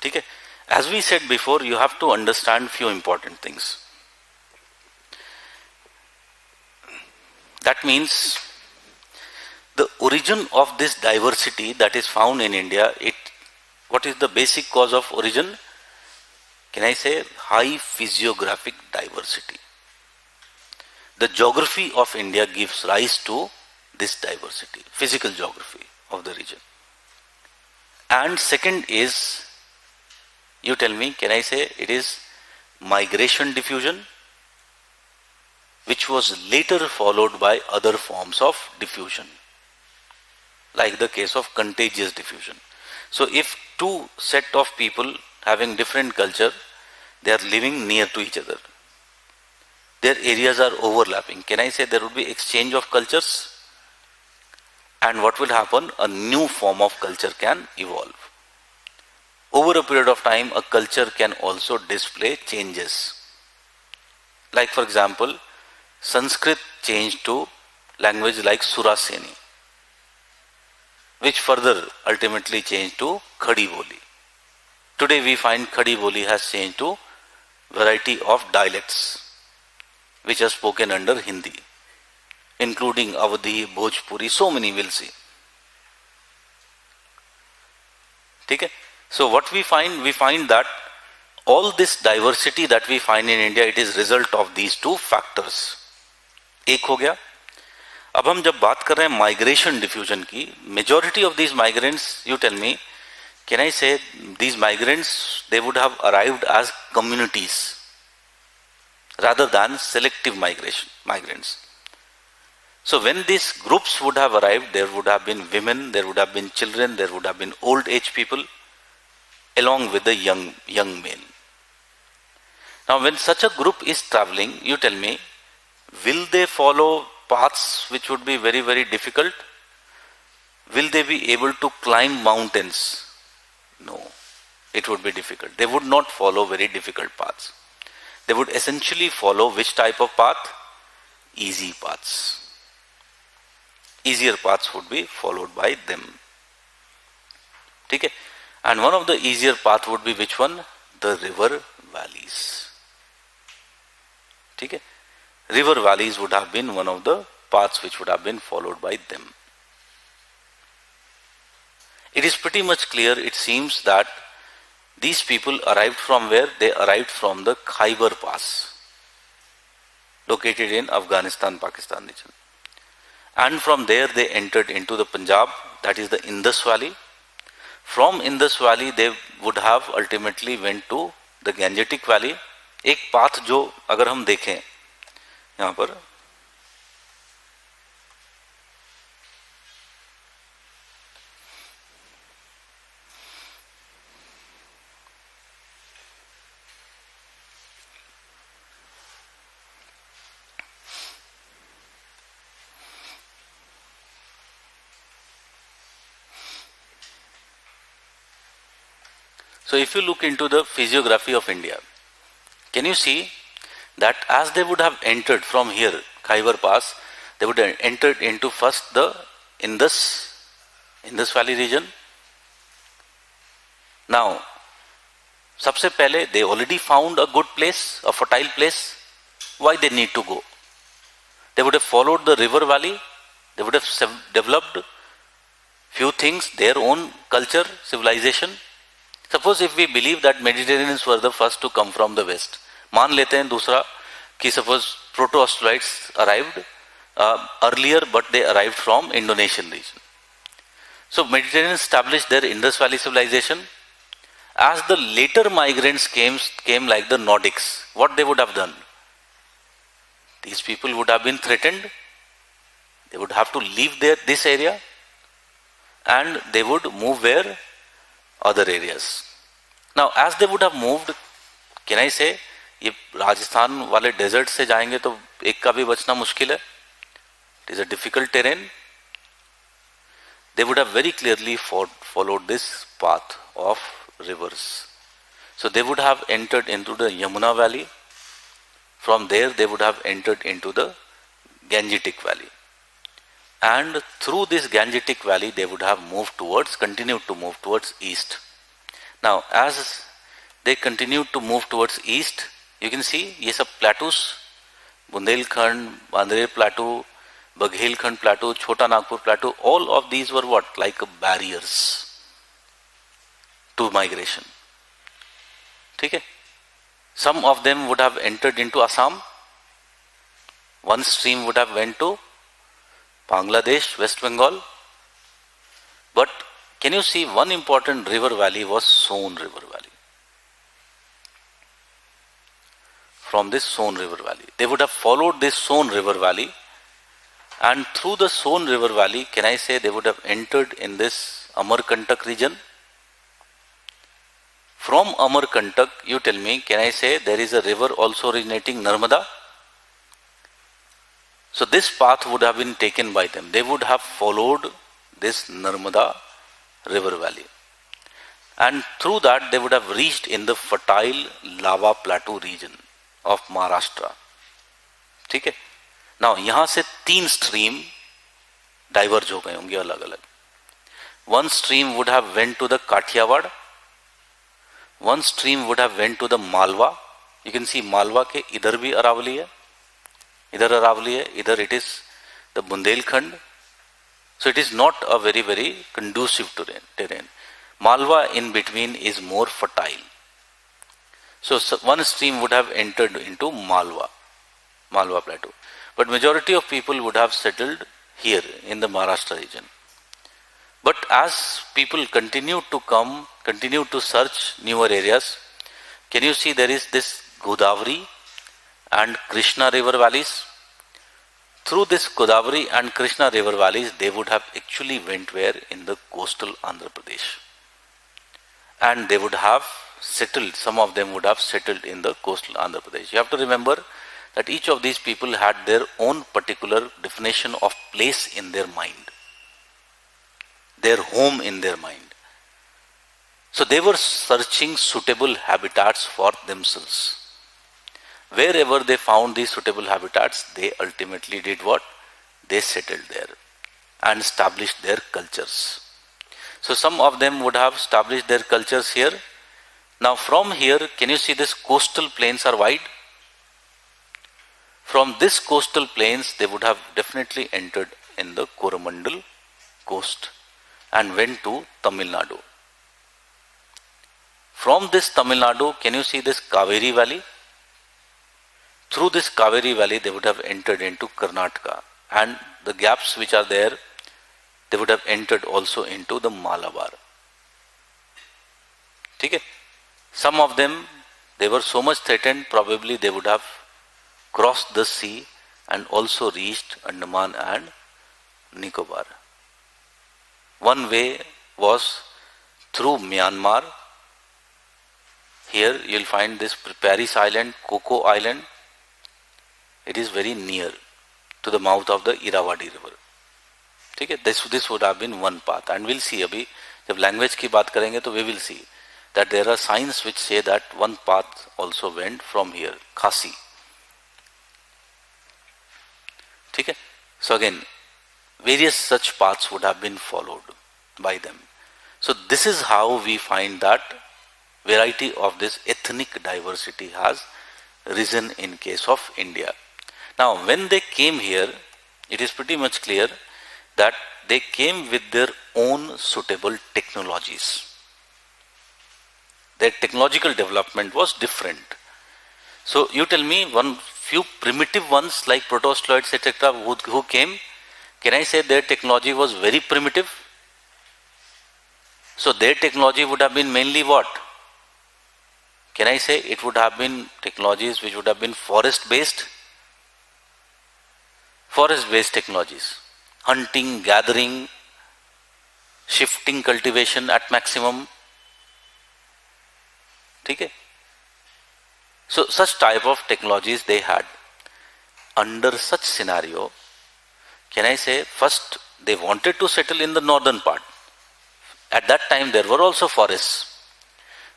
ठीक है? As we said before, you have to understand few important things. That means the origin of this diversity that is found in India, what is the basic cause of origin? Can I say high physiographic diversity? The geography of India gives rise to this diversity, physical geography of the region. And second is, you tell me, can I say it is migration diffusion? which was later followed by other forms of diffusion, like the case of contagious diffusion. So if two set of people having different culture, they are living near to each other, their areas are overlapping, can I say there would be exchange of cultures? And what will happen? A new form of culture can evolve. Over a period of time, a culture can also display changes. Like for example, Sanskrit changed to language like Suraseni, which further ultimately changed to Khadi Boli. Today we find Khadi Boli has changed to variety of dialects which are spoken under Hindi, including Awadhi, Bhojpuri, so many we'll see. Okay? So what we find that all this diversity that we find in India, it is result of these two factors. एक हो गया. अब हम जब बात कर रहे हैं माइग्रेशन डिफ्यूजन की, majority of these migrants, you tell me, can I say these migrants they would have arrived as communities rather than selective migrants. So when these groups would have arrived, there would have been women, there would have been children, there would have been old age people, along with the young male. Now when such a group is traveling, you tell me, will they follow paths which would be very, very difficult? Will they be able to climb mountains? No, it would be difficult. They would not follow very difficult paths. They would essentially follow which type of path? Easy paths. Easier paths would be followed by them. Okay? And one of the easier path would be which one? The river valleys. Okay? River valleys would have been one of the paths which would have been followed by them. It is pretty much clear, it seems, that these people arrived from where? They arrived from the Khyber Pass, located in Afghanistan, Pakistan region. And from there they entered into the Punjab, that is the Indus Valley. From Indus Valley they would have ultimately went to the Gangetic Valley. एक path जो अगर हम देखें यहाँ पर, so if you look into the physiography of India, can you see that as they would have entered from here, Khyber Pass, they would have entered into first the Indus Valley region. Now, सबसे पहले they already found a good place, a fertile place. Why they need to go? They would have followed the river valley. They would have developed few things, their own culture, civilization. Suppose if we believe that Mediterraneans were the first to come from the west, मान लेते हैं दूसरा कि suppose proto-Australites arrived earlier, but they arrived from Indonesian region. So Mediterraneans established their Indus Valley civilization. As the later migrants came like the Nordics, what they would have done? These people would have been threatened. They would have to leave this area, and they would move where? Other areas. Now, as they would have moved, can I say, ये राजस्थान वाले desert से जाएंगे तो एक का भी बचना मुश्किल है. It is a difficult terrain. They would have very clearly followed this path of rivers. So they would have entered into the Yamuna Valley. From there they would have entered into the Gangetic Valley. And through this Gangetic Valley they would have continued to move towards east. Now as they continued to move towards east, you can see ये सब plateaus, Bundelkhand, Bandre Plateau, Baghelkhand Plateau, Chota Nagpur Plateau, all of these were what? Like barriers to migration. ठीक है? Some of them would have entered into Assam. One stream would have went to Bangladesh, West Bengal. But can you see one important river valley was Son River Valley. from this Son River Valley. They would have followed this Son River Valley, and through the Son River Valley, can I say they would have entered in this Amarkantak region? From Amarkantak, you tell me, can I say there is a river also originating Narmada? So this path would have been taken by them. They would have followed this Narmada river valley. And through that they would have reached in the fertile lava plateau region of Maharashtra. ठीक है? Now यहाँ से 3 stream diverge हो गए होंगे अलग अलग. One stream would have went to the Kathiawad. One stream would have went to the Malwa. You can see Malwa के इधर भी अरावली है, इधर अरावली है, इधर it is the Bundelkhand. So it is not a very, very conducive terrain. Malwa in between is more fertile. So one stream would have entered into Malwa plateau. But majority of people would have settled here in the Maharashtra region. But as people continue to come, continue to search newer areas, can you see there is this Godavari and Krishna river valleys? Through this Godavari and Krishna river valleys, they would have actually went where? In the coastal Andhra Pradesh. And they would have settled, some of them would have settled in the coastal Andhra Pradesh. You have to remember that each of these people had their own particular definition of place in their mind, their home in their mind. So they were searching suitable habitats for themselves. Wherever they found these suitable habitats, they ultimately did what? They settled there and established their cultures. So some of them would have established their cultures here. Now from here, can you see this coastal plains are wide? From this coastal plains, they would have definitely entered in the Coromandel coast and went to Tamil Nadu. From this Tamil Nadu, can you see this Kaveri Valley? Through this Kaveri Valley, they would have entered into Karnataka, and the gaps which are there, they would have entered also into the Malabar. Okay? Some of them, they were so much threatened, probably they would have crossed the sea and also reached Andaman and Nicobar. One way was through Myanmar. Here you will find this Paris Island, Coco Island. It is very near to the mouth of the Irrawaddy river. Okay? This would have been one path, and we'll see. अभी जब language की बात करेंगे तो we will see that there are signs which say that one path also went from here, Khasi. Okay? So again, various such paths would have been followed by them. So this is how we find that variety of this ethnic diversity has risen in case of India. Now when they came here, it is pretty much clear that they came with their own suitable technologies. Their technological development was different. So you tell me one few primitive ones like protostoids etc. who came, can I say their technology was very primitive? So their technology would have been mainly what? Can I say it would have been technologies which would have been forest-based? Forest-based technologies. Hunting, gathering, shifting cultivation at maximum. Okay? So such type of technologies they had. Under such scenario, can I say first they wanted to settle in the northern part. At that time there were also forests.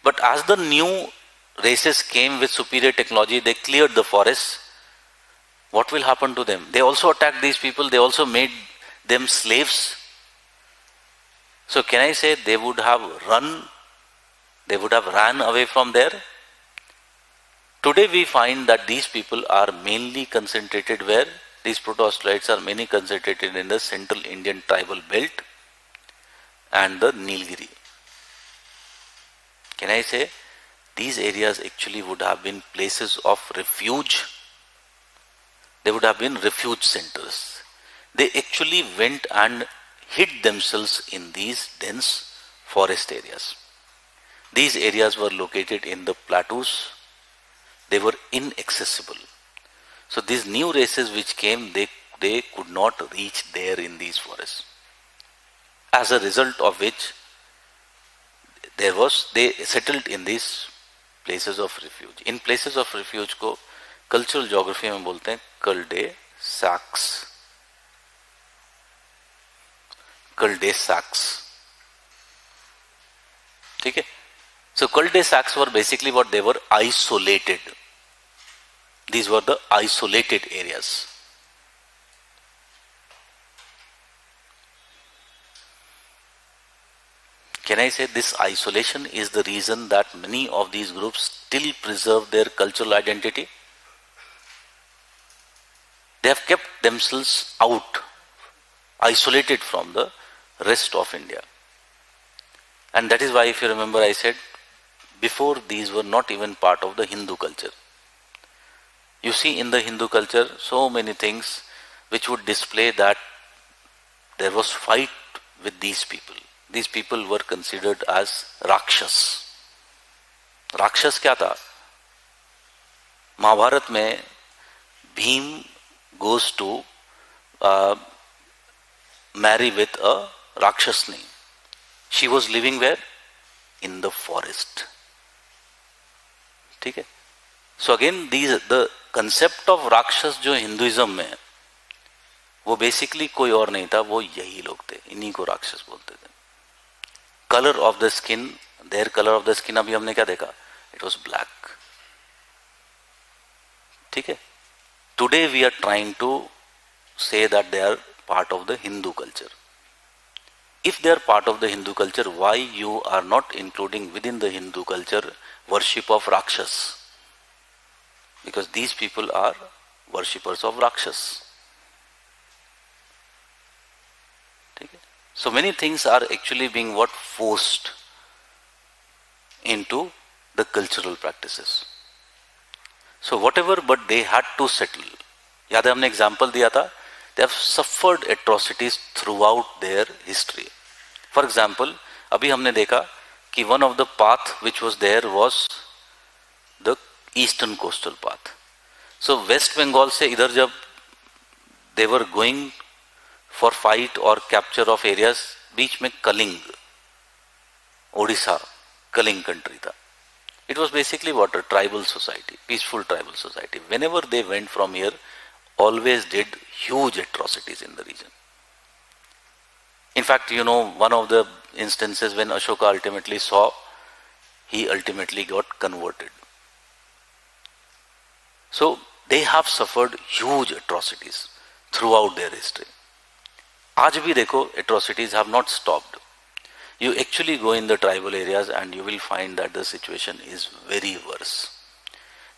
But as the new races came with superior technology, they cleared the forests. What will happen to them? They also attacked these people, they also made them slaves. So can I say they would have ran away from there? Today we find that these people are mainly concentrated where? These protostoids are mainly concentrated in the central Indian tribal belt and the Nilgiri. Can I say these areas actually would have been places of refuge? They would have been refuge centers. They actually went and hid themselves in these dense forest areas. These areas were located in the plateaus, They were inaccessible. So these new races which came, they could not reach there in these forests. As a result of which, they settled in these places of refuge. In places of refuge को cultural geography में बोलते हैं cul-de-sacs. Cul-de-sacs. ठीक है? So cul-de-sacs were basically what they were isolated. These were the isolated areas. Can I say this isolation is the reason that many of these groups still preserve their cultural identity? They have kept themselves out, isolated from the rest of India. And that is why, if you remember, I said before these were not even part of the Hindu culture. You see in the Hindu culture so many things which would display that there was fight with these people. These people were considered as Rakshas. Rakshas क्या था? महाभारत में Bhim goes to marry with a Rakshasni. She was living where? In the forest. ठीक है? So again, the concept of Rakshas जो Hinduism में है, वो basically कोई और नहीं था, वो यही लोग थे, इन्हीं को राक्षस बोलते थे. Color of the skin, their color of the skin अभी हमने क्या देखा? It was black. ठीक है? Today we are trying to say that they are part of the Hindu culture. If they are part of the Hindu culture, why you are not including within the Hindu culture worship of Rakshas? Because these people are worshippers of Rakshas. So many things are actually being forced into the cultural practices. So whatever, but they had to settle. याद है हमने example दिया था? They have suffered atrocities throughout their history. For example, अभी हमने देखा कि one of the path which was there was the eastern coastal path. So West Bengal से इधर जब they were going for fight or capture of areas, बीच में Kalinga, Odisha, Kalinga country था. It was basically what? A tribal society, peaceful tribal society. Whenever they went from here, always did huge atrocities in the region. In fact, you know, one of the instances when Ashoka ultimately saw, he ultimately got converted. So they have suffered huge atrocities throughout their history. आज भी देखो, atrocities have not stopped. You actually go in the tribal areas and you will find that the situation is very worse.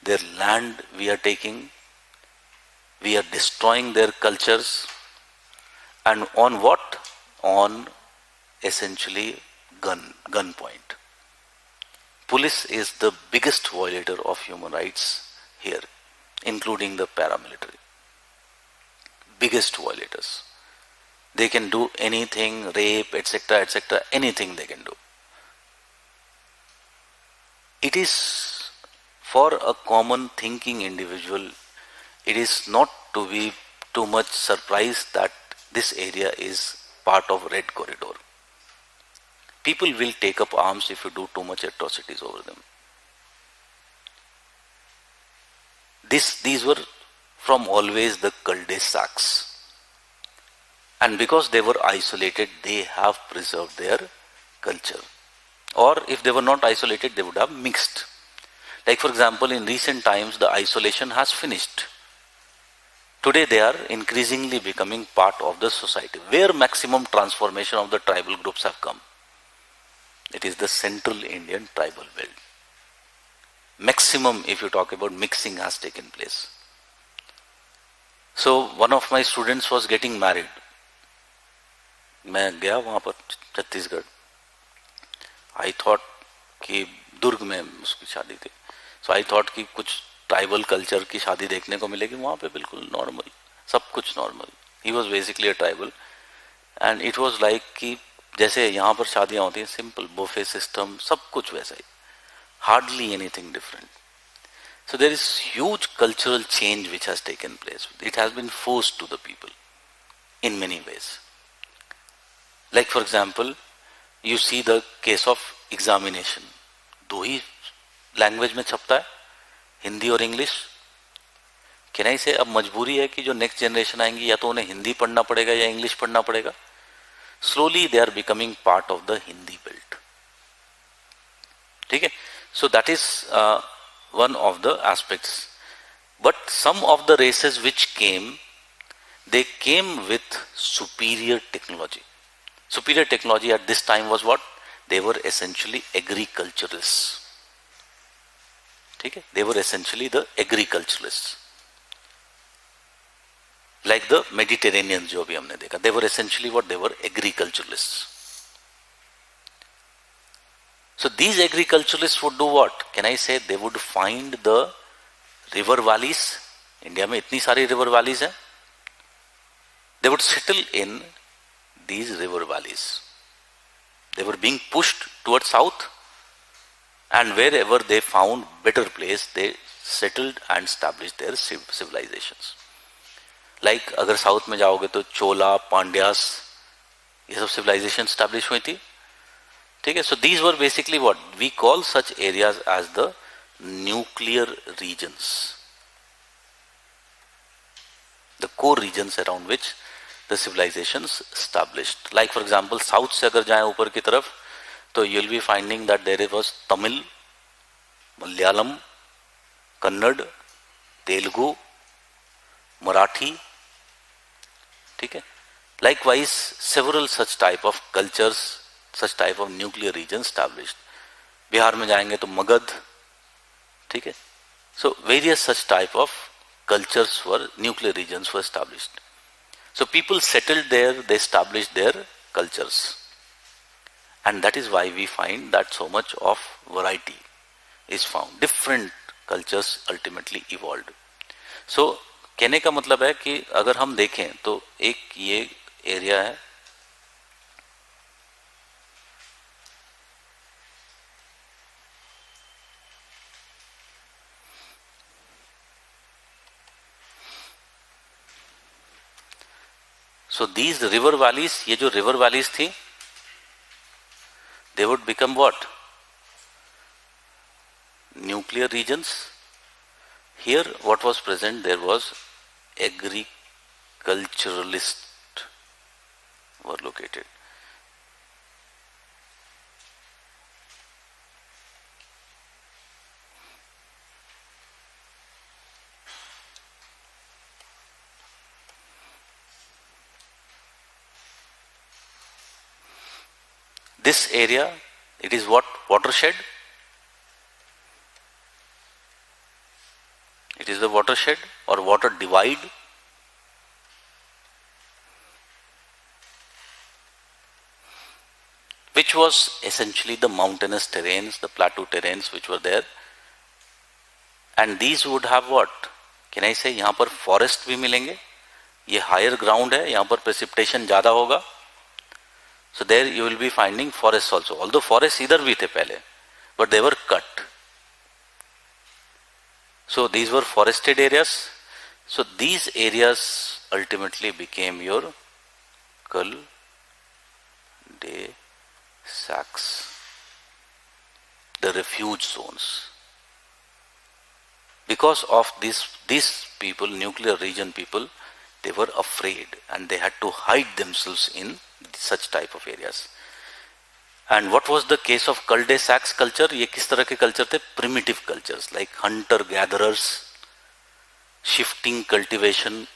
Their land we are taking, we are destroying their cultures, and on what? On essentially gunpoint. Police is the biggest violator of human rights here, including the paramilitary. Biggest violators. They can do anything, rape, etc., etc., anything they can do. It is for a common thinking individual, it is not to be too much surprised that this area is part of Red Corridor. People will take up arms if you do too much atrocities over them. These were from always the cul-de-sacs. And because they were isolated, they have preserved their culture. Or if they were not isolated, they would have mixed. Like for example, in recent times, the isolation has finished. Today they are increasingly becoming part of the society. Where maximum transformation of the tribal groups have come? It is the central Indian tribal belt. Maximum, if you talk about mixing, has taken place. So one of my students was getting married. मैं गया वहाँ पर Chhattisgarh. I thought कि दुर्ग में उसकी शादी थी. So I thought कि कुछ ट्राइबल कल्चर की शादी देखने को मिलेगी. वहाँ पे बिल्कुल नॉर्मल, सब कुछ normal. He was basically a tribal, and it was like कि जैसे यहाँ पर शादियाँ होती हैं, सिंपल बुफे सिस्टम, सब कुछ वैसा ही. Hardly anything different. So there is huge cultural change which has taken place. It has been forced to the people in many ways. Like for example, you see the case of examination. दो ही language में छपता है, हिंदी और English. Can I से अब मजबूरी है कि जो नेक्स्ट जनरेशन आएंगी या तो उन्हें हिंदी पढ़ना पड़ेगा या इंग्लिश पढ़ना पड़ेगा. Slowly they are becoming part of the Hindi belt. ठीक है. So that is one of the aspects. But some of the races which came, they came with superior technology. Superior technology at this time was what? They were essentially agriculturalists. Okay? They were essentially the agriculturalists. Like the Mediterraneans जो अभी हमने देखा, they were essentially what? They were agriculturalists. So these agriculturalists would do what? Can I say they would find the river valleys. India में इतनी सारी river valleys हैं. They would settle in these river valleys. They were being pushed towards south, and wherever they found better place, they settled and established their civilizations. Like अगर south में जाओगे तो चोला, पांड्यास, ये सब civilization established हुई थी. ठीक है. So these were basically what we call such areas as the nuclear regions, the core regions around which the civilizations established. Like for example, south से अगर जाएं ऊपर की तरफ तो you'll be finding that there was Tamil, Malayalam, Kannada, Telugu, Marathi. ठीक है. Likewise, several such type of cultures, such type of nuclear regions established. Bihar में जाएंगे तो मगध. ठीक है. So various such type of cultures were, nuclear regions were established. So people settled there, they established their cultures, and that is why we find that so much of variety is found. Different cultures ultimately evolved. So कहने का मतलब है कि अगर हम देखें तो एक ये एरिया है, so these river valleys, ये जो river valleys थी, they would become what? Nuclear regions. Here what was present? There was agriculturalists were located. This area, it is what? Watershed. It is the watershed or water divide. Which was essentially the mountainous terrains, the plateau terrains which were there. And these would have what? Can I say, यहाँ पर forest भी मिलेंगे. ये higher ground है, यहाँ पर precipitation ज़्यादा होगा. So there you will be finding forests also. Although forests इधर भी थे पहले, but they were cut. So these were forested areas. So these areas ultimately became your cul-de-sacs, the refuge zones. Because of these people, nuclear region people, they were afraid and they had to hide themselves in such type of areas. And what was the case of cul-de-sacs culture? ये किस तरह के culture थे? Primitive cultures like hunter-gatherers, shifting cultivation,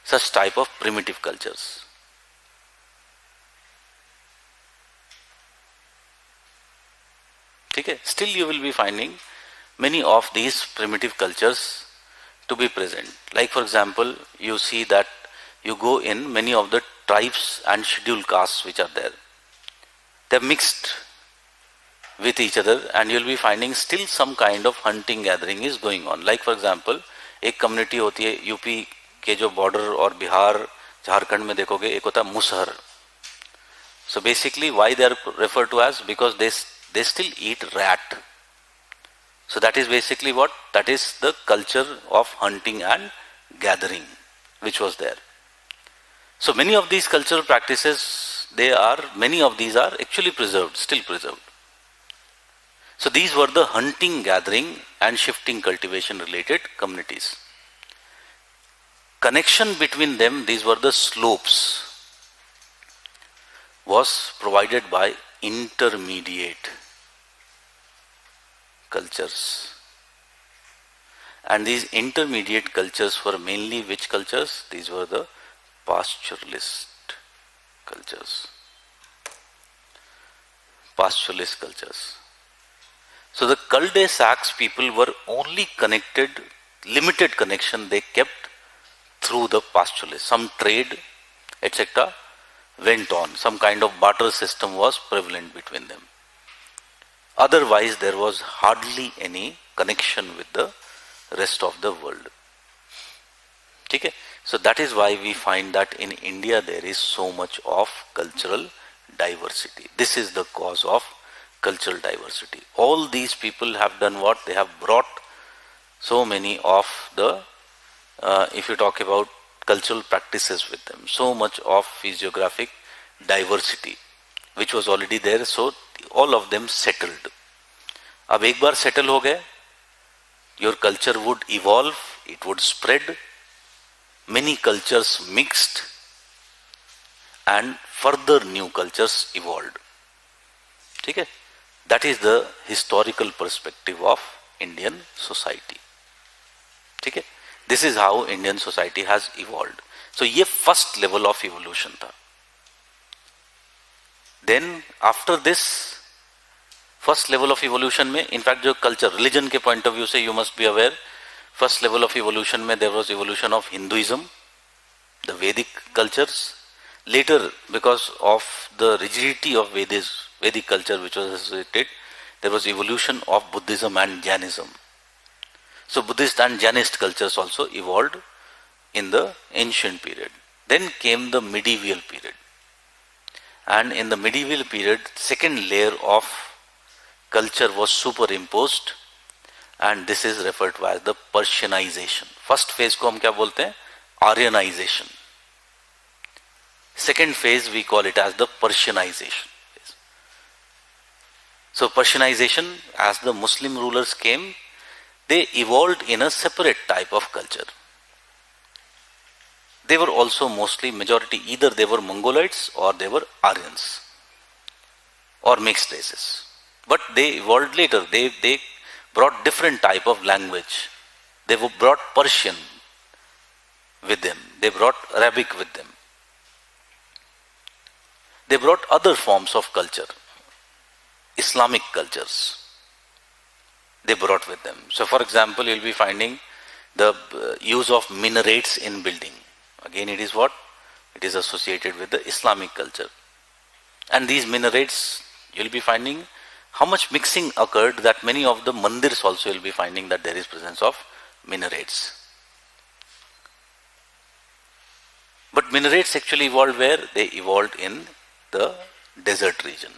such type of primitive cultures. ठीक है? Still you will be finding many of these primitive cultures to be present. Like for example, you see that you go in many of the tribes and scheduled castes which are there. They are mixed with each other and you will be finding still some kind of hunting gathering is going on. Like for example, एक community होती है UP के जो border और बिहार झारखंड में देखोगे, एक होता है Musahar. So basically why they are referred to as, because they still eat rat. So that is basically what? That is the culture of hunting and gathering which was there. So many of these cultural practices, many of these are actually preserved, still preserved. So these were the hunting, gathering and shifting cultivation related communities. Connection between them, these were the slopes, was provided by intermediate cultures. And these intermediate cultures were mainly which cultures? These were the pastoralist cultures. Pastoralist cultures. So the cul-de-sacs people were only connected, limited connection they kept through the pastoralists. Some trade, etc. went on. Some kind of barter system was prevalent between them. Otherwise, there was hardly any connection with the rest of the world. Okay? So that is why we find that in India there is so much of cultural diversity. This is the cause of cultural diversity. All these people have done what? They have brought so many of the, if you talk about cultural practices with them, so much of physiographic diversity which was already there, so all of them settled. अब एक बार settle हो गए, your culture would evolve, it would spread, many cultures mixed and further new cultures evolved. ठीक है? That is the historical perspective of Indian society. ठीक है? This is how Indian society has evolved. So ये first level of evolution था. Then after this first level of evolution में, in fact जो culture, religion के point of view से you must be aware, first level of evolution में there was evolution of Hinduism, the Vedic cultures. Later, because of the rigidity of Vedic culture which was associated, there was evolution of Buddhism and Jainism. So Buddhist and Jainist cultures also evolved in the ancient period. Then came the medieval period. And in the medieval period, second layer of culture was superimposed, and this is referred to as the Persianization. First phase को हम क्या बोलते हैं? Aryanization. Second phase we call it as the Persianization. So Persianization, as the Muslim rulers came, they evolved in a separate type of culture. They were also mostly majority, either they were Mongolites or they were Aryans or mixed races. But they evolved later. They brought different type of language. They brought Persian with them. They brought Arabic with them. They brought other forms of culture, Islamic cultures. They brought with them. So for example, you'll be finding the use of minarets in building. Again, it is what? It is associated with the Islamic culture. And these minarets, you'll be finding how much mixing occurred, that many of the mandirs also you'll be finding that there is presence of minarets. But minarets actually evolved where? They evolved in the desert region,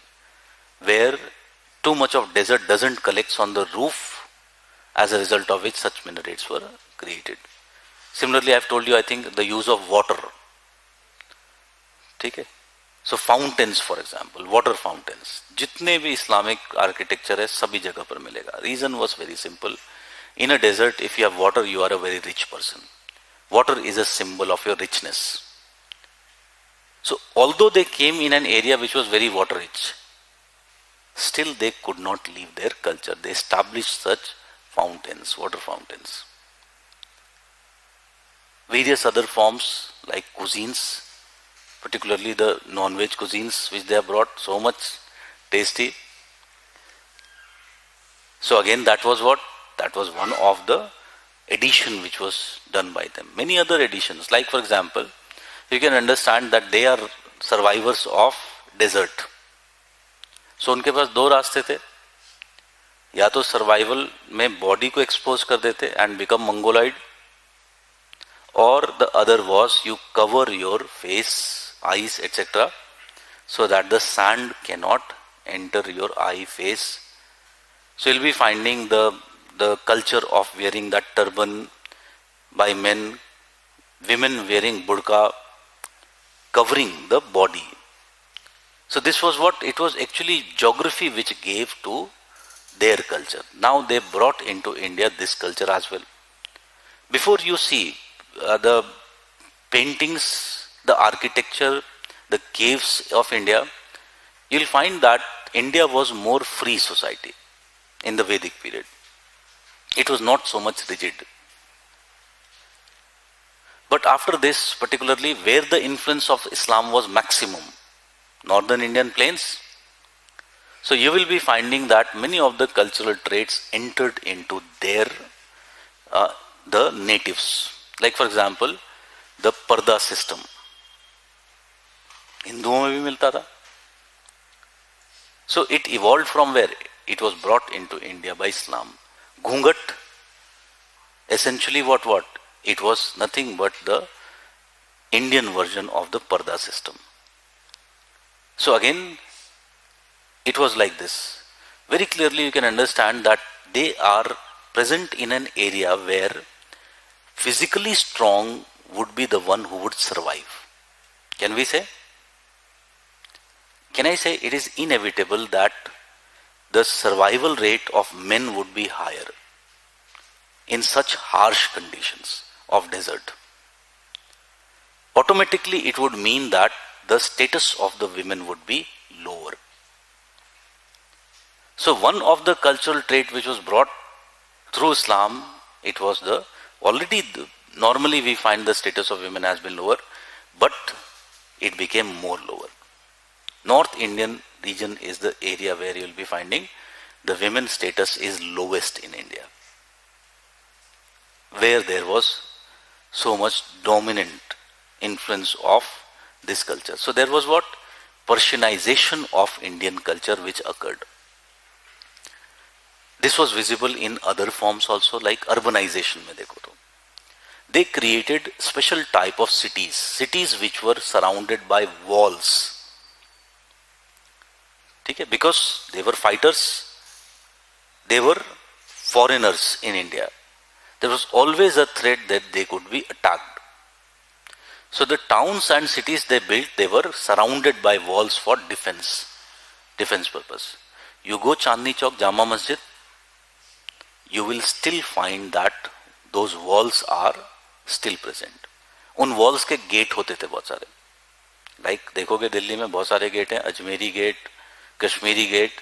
where too much of desert doesn't collect on the roof, as a result of which such minarets were created. Similarly, I have told you, I think, the use of water. ठीक है? So fountains, for example, water fountains. जितने भी Islamic architecture है, सभी जगह पर मिलेगा. Reason was very simple. In a desert, if you have water, you are a very rich person. Water is a symbol of your richness. So although they came in an area which was very water rich, still they could not leave their culture. They established such fountains, water fountains. Various other forms like cuisines, particularly the non-veg cuisines which they have brought, so much tasty. So again, that was what? That was one of the addition which was done by them. Many other additions, like for example, you can understand that they are survivors of desert. So उनके पास दो रास्ते थे, या तो survival में body को expose कर देते and become Mongoloid, or the other was you cover your face, eyes, etc. so that the sand cannot enter your eye, face. So you'll be finding the the culture of wearing that turban by men, women wearing burqa, covering the body. So this was what it was actually geography which gave to their culture. Now they brought into India this culture as well. Before you see the paintings, the architecture, the caves of India, you'll find that India was more free society in the Vedic period. It was not so much rigid. But after this, particularly where the influence of Islam was maximum, northern Indian plains, so you will be finding that many of the cultural traits entered into their the natives. Like for example, the parda system. हिंदुओं में भी मिलता था. So it evolved from where? It was brought into India by Islam. Ghungat, essentially what? It was nothing but the Indian version of the parda system. So again, it was like this. Very clearly you can understand that they are present in an area where physically strong would be the one who would survive. Can we say? Can I say it is inevitable that the survival rate of men would be higher in such harsh conditions of desert? Automatically it would mean that the status of the women would be lower. So one of the cultural trait which was brought through Islam, it was normally we find the status of women has been lower, but it became more lower. North Indian region is the area where you will be finding the women's status is lowest in India, where there was so much dominant influence of this culture. So there was what? Persianization of Indian culture which occurred. This was visible in other forms also, like urbanization mein dekho to. They created special type of cities which were surrounded by walls. Because they were fighters, they were foreigners in India. There was always a threat that they could be attacked. So the towns and cities they built, they were surrounded by walls for defense purpose. You go Chandni Chowk, Jama Masjid, you will still find that those walls are still present. उन walls के gate होते थे बहुत सारे. Like देखोगे दिल्ली में बहुत सारे gate हैं, अजमेरी gate, Kashmiri gate,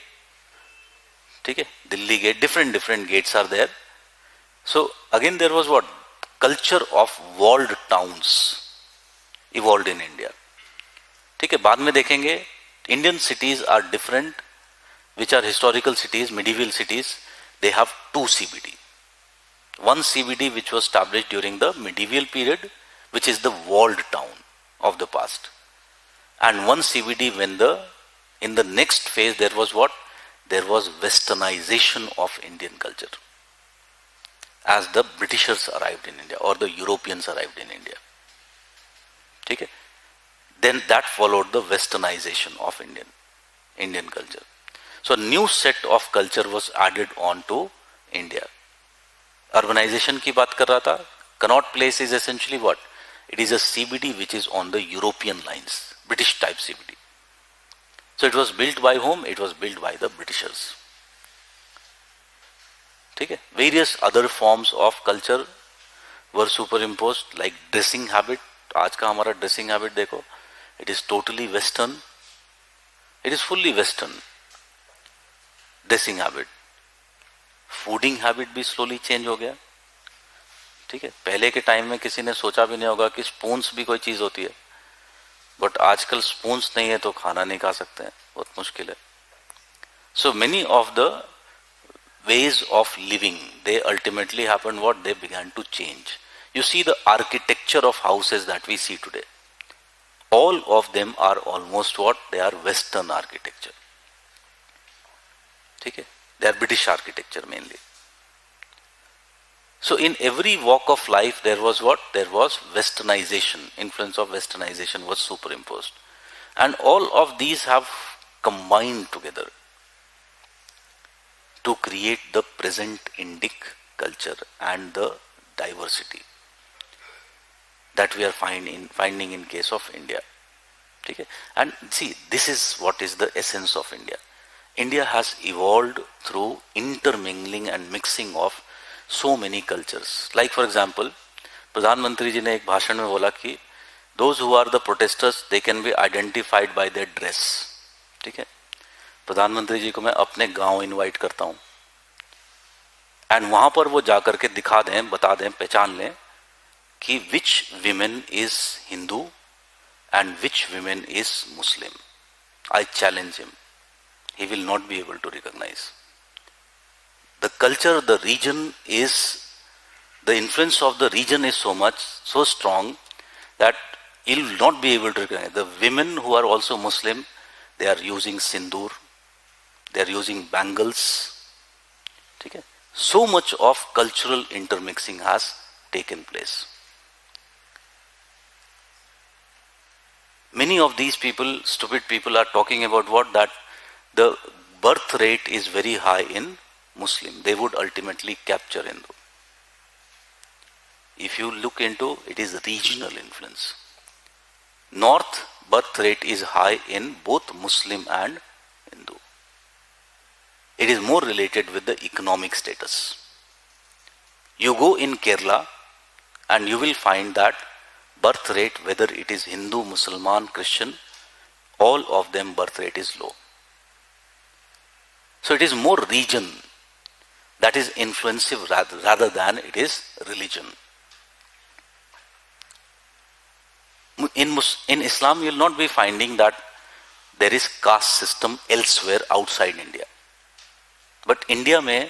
ठीक है, Delhi gate, different gates are there. So again there was what? Culture of walled towns evolved in India. ठीक है, बाद में देखेंगे Indian cities are different, which are historical cities, medieval cities. They have two CBD. One CBD which was established during the medieval period, which is the walled town of the past, and one CBD when in the next phase there was what? There was westernization of Indian culture as the Britishers arrived in India or the Europeans arrived in India. Okay? Then that followed the westernization of Indian culture. So a new set of culture was added on to India. Urbanization की बात कर रहा था. Connaught Place is essentially what? It is a CBD which is on the European lines, British type CBD. So it was built by whom? It was built by the Britishers. Okay? Various other forms of culture were superimposed, like dressing habit. आज का हमारा dressing habit देखो, it is totally Western. It is fully Western. Dressing habit. Fooding habit भी slowly change हो गया. ठीक है, पहले के टाइम में किसी ने सोचा भी नहीं होगा कि स्पून्स भी कोई चीज होती है, बट आजकल स्पून्स नहीं है तो खाना नहीं खा सकते हैं, बहुत मुश्किल है. So many of the ways of living, they ultimately happened what? They began to change. You see the architecture of houses that we see today. All of them are almost what? They are Western architecture. ठीक है, they are British architecture mainly. So in every walk of life there was what? There was westernization. Influence of westernization was superimposed. And all of these have combined together to create the present Indic culture and the diversity that we are finding in case of India. Okay? And see, this is what is the essence of India. India has evolved through intermingling and mixing of so many cultures. Like for example, प्रधानमंत्री जी ने एक भाषण में बोला कि those who are the protesters, they can be identified by their dress. ठीक है, प्रधानमंत्री जी को मैं अपने गांव इनवाइट करता हूं एंड वहां पर वो जाकर के दिखा दें, बता दें, पहचान लें कि which women is Hindu and which women is Muslim. I challenge him, he will not be able to recognize. The culture, the region is, the influence of the region is so much, so strong that he will not be able to recognize. The women who are also Muslim, they are using sindoor, they are using bangles. Okay? So much of cultural intermixing has taken place. Many of these people, stupid people, are talking about what? That the birth rate is very high in Muslim. They would ultimately capture Hindu. If you look into, it is regional influence. North birth rate is high in both Muslim and Hindu. It is more related with the economic status. You go in Kerala and you will find that birth rate, whether it is Hindu, Musliman, Christian, all of them birth rate is low. So it is more region that is influensive rather than it is religion. In Islam, you will not be finding that there is caste system elsewhere outside India. But India mein,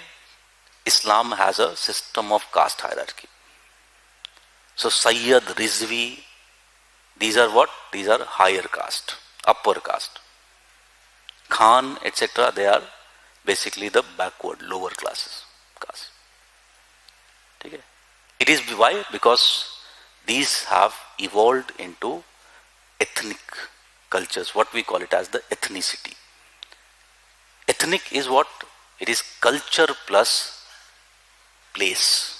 Islam has a system of caste hierarchy. So Sayyid, Rizvi, these are what? These are higher caste, upper caste. Khan, etc., they are basically the backward, lower classes, caste. Okay? It is why? Because these have evolved into ethnic cultures, what we call it as the ethnicity. Ethnic is what? It is culture plus place.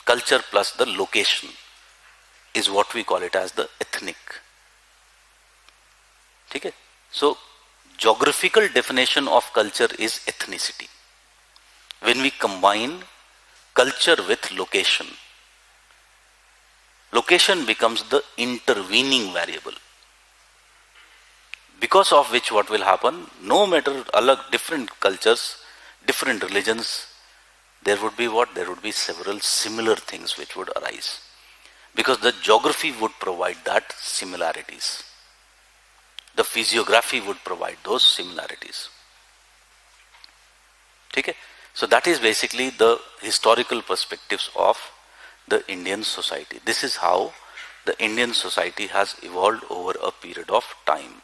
Culture plus the location is what we call it as the ethnic. Okay? So, geographical definition of culture is ethnicity. When we combine culture with location, location becomes the intervening variable. Because of which what will happen, no matter different cultures, different religions, there would be what? There would be several similar things which would arise. Because the geography would provide that similarities. The physiography would provide those similarities. Okay? So that is basically the historical perspectives of the Indian society. This is how the Indian society has evolved over a period of time.